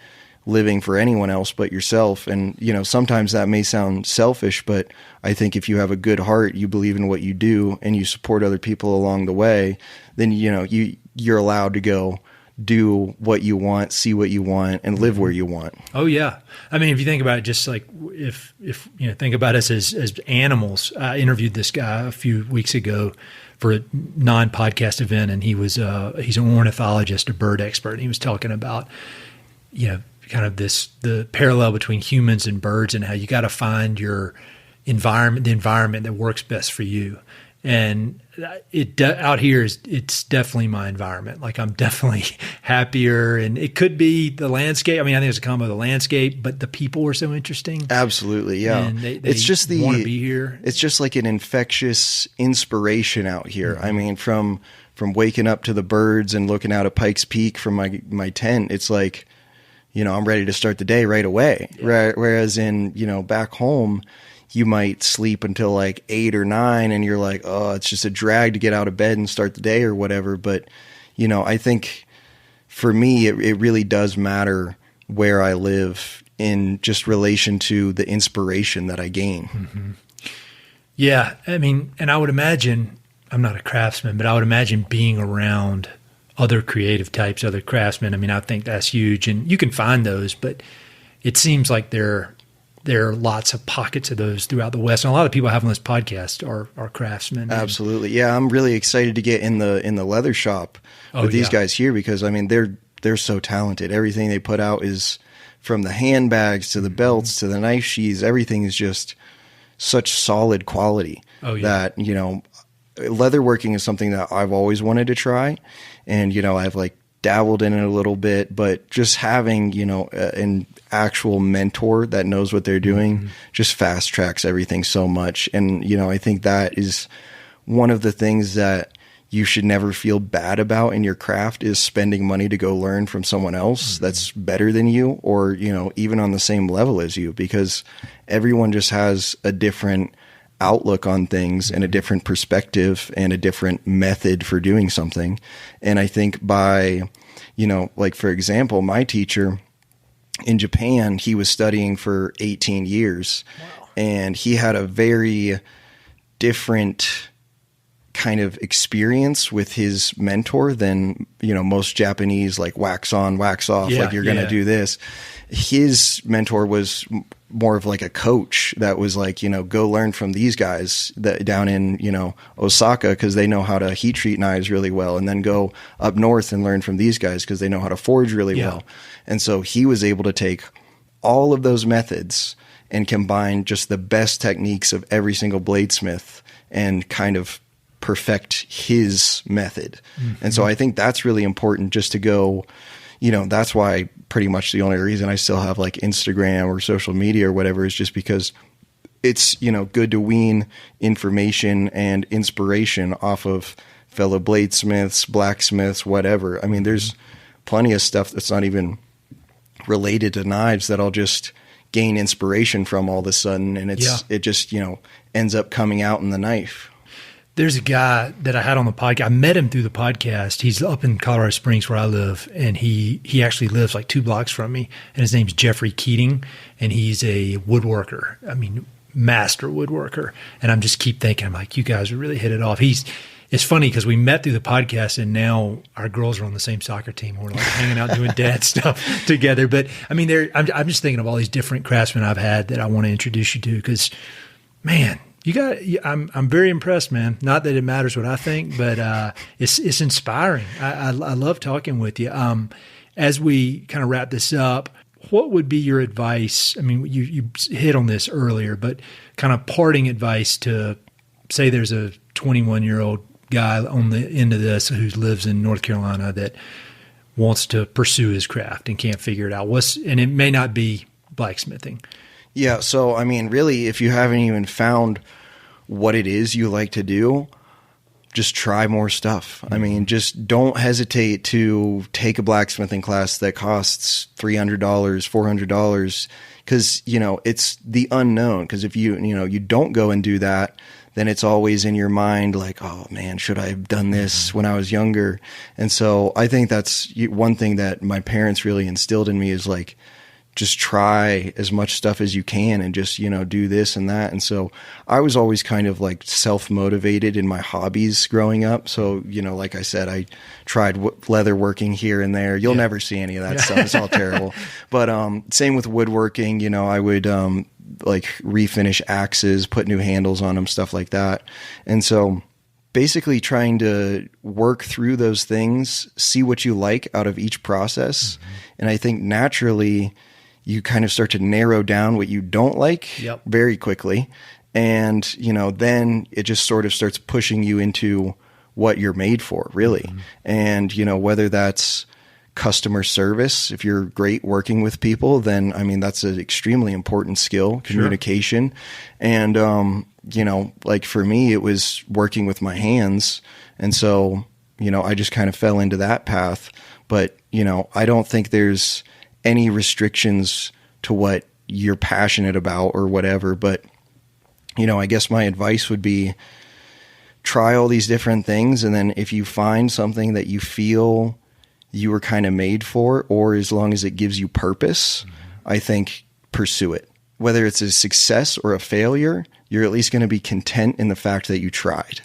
living for anyone else but yourself. And, you know, sometimes that may sound selfish, but I think if you have a good heart, you believe in what you do, and you support other people along the way, then, you know, you're allowed to go do what you want, see what you want, and live where you want. Oh yeah. I mean, if you think about it, just like if you know, think about us as animals. I interviewed this guy a few weeks ago for a non-podcast event, and he's an ornithologist, a bird expert. And he was talking about, you know, kind of the parallel between humans and birds, and how you got to find your environment, the environment that works best for you. And out here it's definitely my environment. Like, I'm definitely happier, and it could be the landscape. I mean, I think it's a combo of the landscape, but the people are so interesting. Absolutely. Yeah. And they it's just want to be here. It's just like an infectious inspiration out here. Mm-hmm. I mean, from waking up to the birds and looking out at Pikes Peak from my tent, it's like, you know, I'm ready to start the day right away. Yeah. Whereas in, you know, back home, you might sleep until like 8 or 9 and you're like, oh, it's just a drag to get out of bed and start the day or whatever. But, you know, I think for me, it really does matter where I live in just relation to the inspiration that I gain. Mm-hmm. Yeah. I mean, and I would imagine, I'm not a craftsman, but I would imagine being around other creative types, other craftsmen. I mean, I think that's huge, and you can find those, but it seems like there are lots of pockets of those throughout the West. And a lot of people having this podcast are craftsmen. Absolutely. Yeah. I'm really excited to get in the leather shop with these guys here, because I mean, they're so talented. Everything they put out is, from the handbags to the belts to the knife sheaths, everything is just such solid quality that, you know, leatherworking is something that I've always wanted to try. And, you know, I've like dabbled in it a little bit, but just having, you know, an actual mentor that knows what they're doing just fast tracks everything so much. And, you know, I think that is one of the things that you should never feel bad about in your craft, is spending money to go learn from someone else that's better than you, or, you know, even on the same level as you, because everyone just has a different outlook on things and a different perspective and a different method for doing something. And I think by, you know, like for example, my teacher in Japan, he was studying for 18 years. Wow. And he had a very different kind of experience with his mentor than, most Japanese, like wax on, wax off, like you're going to do this. His mentor was more of like a coach that was like, go learn from these guys that down in, Osaka, because they know how to heat treat knives really well, and then go up north and learn from these guys because they know how to forge really well. And so he was able to take all of those methods and combine just the best techniques of every single bladesmith and kind of perfect his method. And so I think that's really important, just to go, that's why pretty much the only reason I still have like Instagram or social media or whatever is just because it's, good to wean information and inspiration off of fellow bladesmiths, blacksmiths, whatever. I mean, there's plenty of stuff that's not even related to knives that I'll just gain inspiration from all of a sudden. And it just, ends up coming out in the knife. There's a guy that I had on the podcast. I met him through the podcast. He's up in Colorado Springs where I live, and he actually lives like 2 blocks from me. And his name's Jeffrey Keating, and he's a woodworker. I mean, master woodworker. And I'm just keep thinking, I'm like, you guys would really hit it off. It's funny because we met through the podcast, and now our girls are on the same soccer team. We're like hanging out doing dad stuff together. But I mean, I'm just thinking of all these different craftsmen I've had that I want to introduce you to, because, man, I'm very impressed, man. Not that it matters what I think, but it's inspiring. I love talking with you. As we kind of wrap this up, what would be your advice? I mean, you hit on this earlier, but kind of parting advice to, say there's a 21-year-old guy on the end of this who lives in North Carolina that wants to pursue his craft and can't figure it out. And it may not be blacksmithing. Yeah. So, I mean, really, if you haven't even found what it is you like to do, just try more stuff. I mean, just don't hesitate to take a blacksmithing class that costs $300, $400, because, it's the unknown. Because if you don't go and do that, then it's always in your mind like, oh man, should I have done this when I was younger? And so I think that's one thing that my parents really instilled in me, is like, just try as much stuff as you can and just, do this and that. And so I was always kind of like self-motivated in my hobbies growing up. So, like I said, I tried leather working here and there. You'll never see any of that stuff. It's all terrible. But same with woodworking, I would like refinish axes, put new handles on them, stuff like that. And so basically trying to work through those things, see what you like out of each process. And I think naturally you kind of start to narrow down what you don't like very quickly. And, then it just sort of starts pushing you into what you're made for, really. And, whether that's customer service, if you're great working with people, then, I mean, that's an extremely important skill, communication. And, like for me, it was working with my hands. And so, I just kind of fell into that path. But, I don't think there's any restrictions to what you're passionate about or whatever. But, I guess my advice would be try all these different things. And then if you find something that you feel you were kind of made for, or as long as it gives you purpose, I think pursue it. Whether it's a success or a failure, you're at least going to be content in the fact that you tried.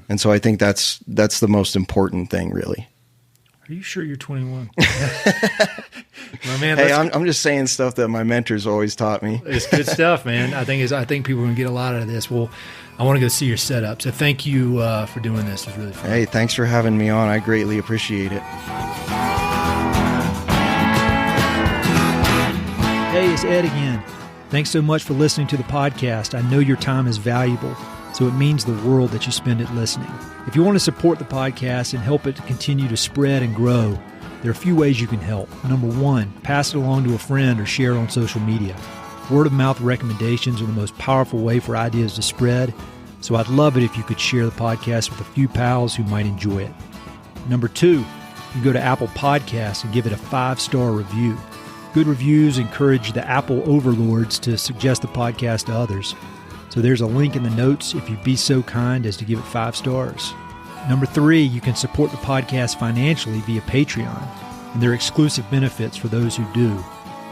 And so I think that's the most important thing, really. Are you sure you're 21? My man, hey, I'm just saying stuff that my mentors always taught me. It's good stuff, man. I think people are going to get a lot out of this. Well, I want to go see your setup. So thank you for doing this. It was really fun. Hey, thanks for having me on. I greatly appreciate it. Hey, it's Ed again. Thanks so much for listening to the podcast. I know your time is valuable, so it means the world that you spend it listening. If you want to support the podcast and help it to continue to spread and grow, there are a few ways you can help. Number one, pass it along to a friend or share it on social media. Word of mouth recommendations are the most powerful way for ideas to spread, so I'd love it if you could share the podcast with a few pals who might enjoy it. Number two, you can go to Apple Podcasts and give it a 5-star review. Good reviews encourage the Apple overlords to suggest the podcast to others. So there's a link in the notes if you'd be so kind as to give it 5 stars. Number 3, you can support the podcast financially via Patreon, and there are exclusive benefits for those who do,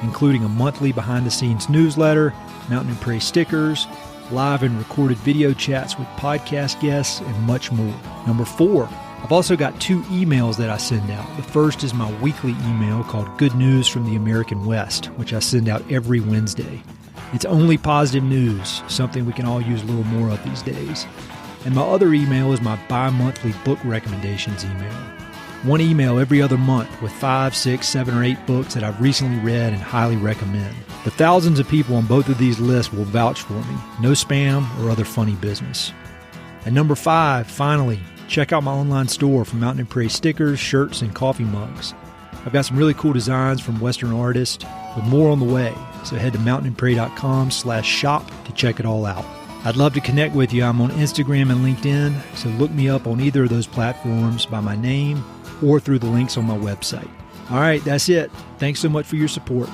including a monthly behind-the-scenes newsletter, Mountain and Prairie stickers, live and recorded video chats with podcast guests, and much more. Number 4, I've also got 2 emails that I send out. The first is my weekly email called Good News from the American West, which I send out every Wednesday. It's only positive news, something we can all use a little more of these days. And my other email is my bi-monthly book recommendations email. One email every other month with 5, 6, 7, or 8 books that I've recently read and highly recommend. The thousands of people on both of these lists will vouch for me. No spam or other funny business. And number 5, finally, check out my online store for Mountain and Prairie stickers, shirts, and coffee mugs. I've got some really cool designs from Western artists with more on the way. So head to mountainandprairie.com/shop to check it all out. I'd love to connect with you. I'm on Instagram and LinkedIn, so look me up on either of those platforms by my name or through the links on my website. All right, that's it. Thanks so much for your support.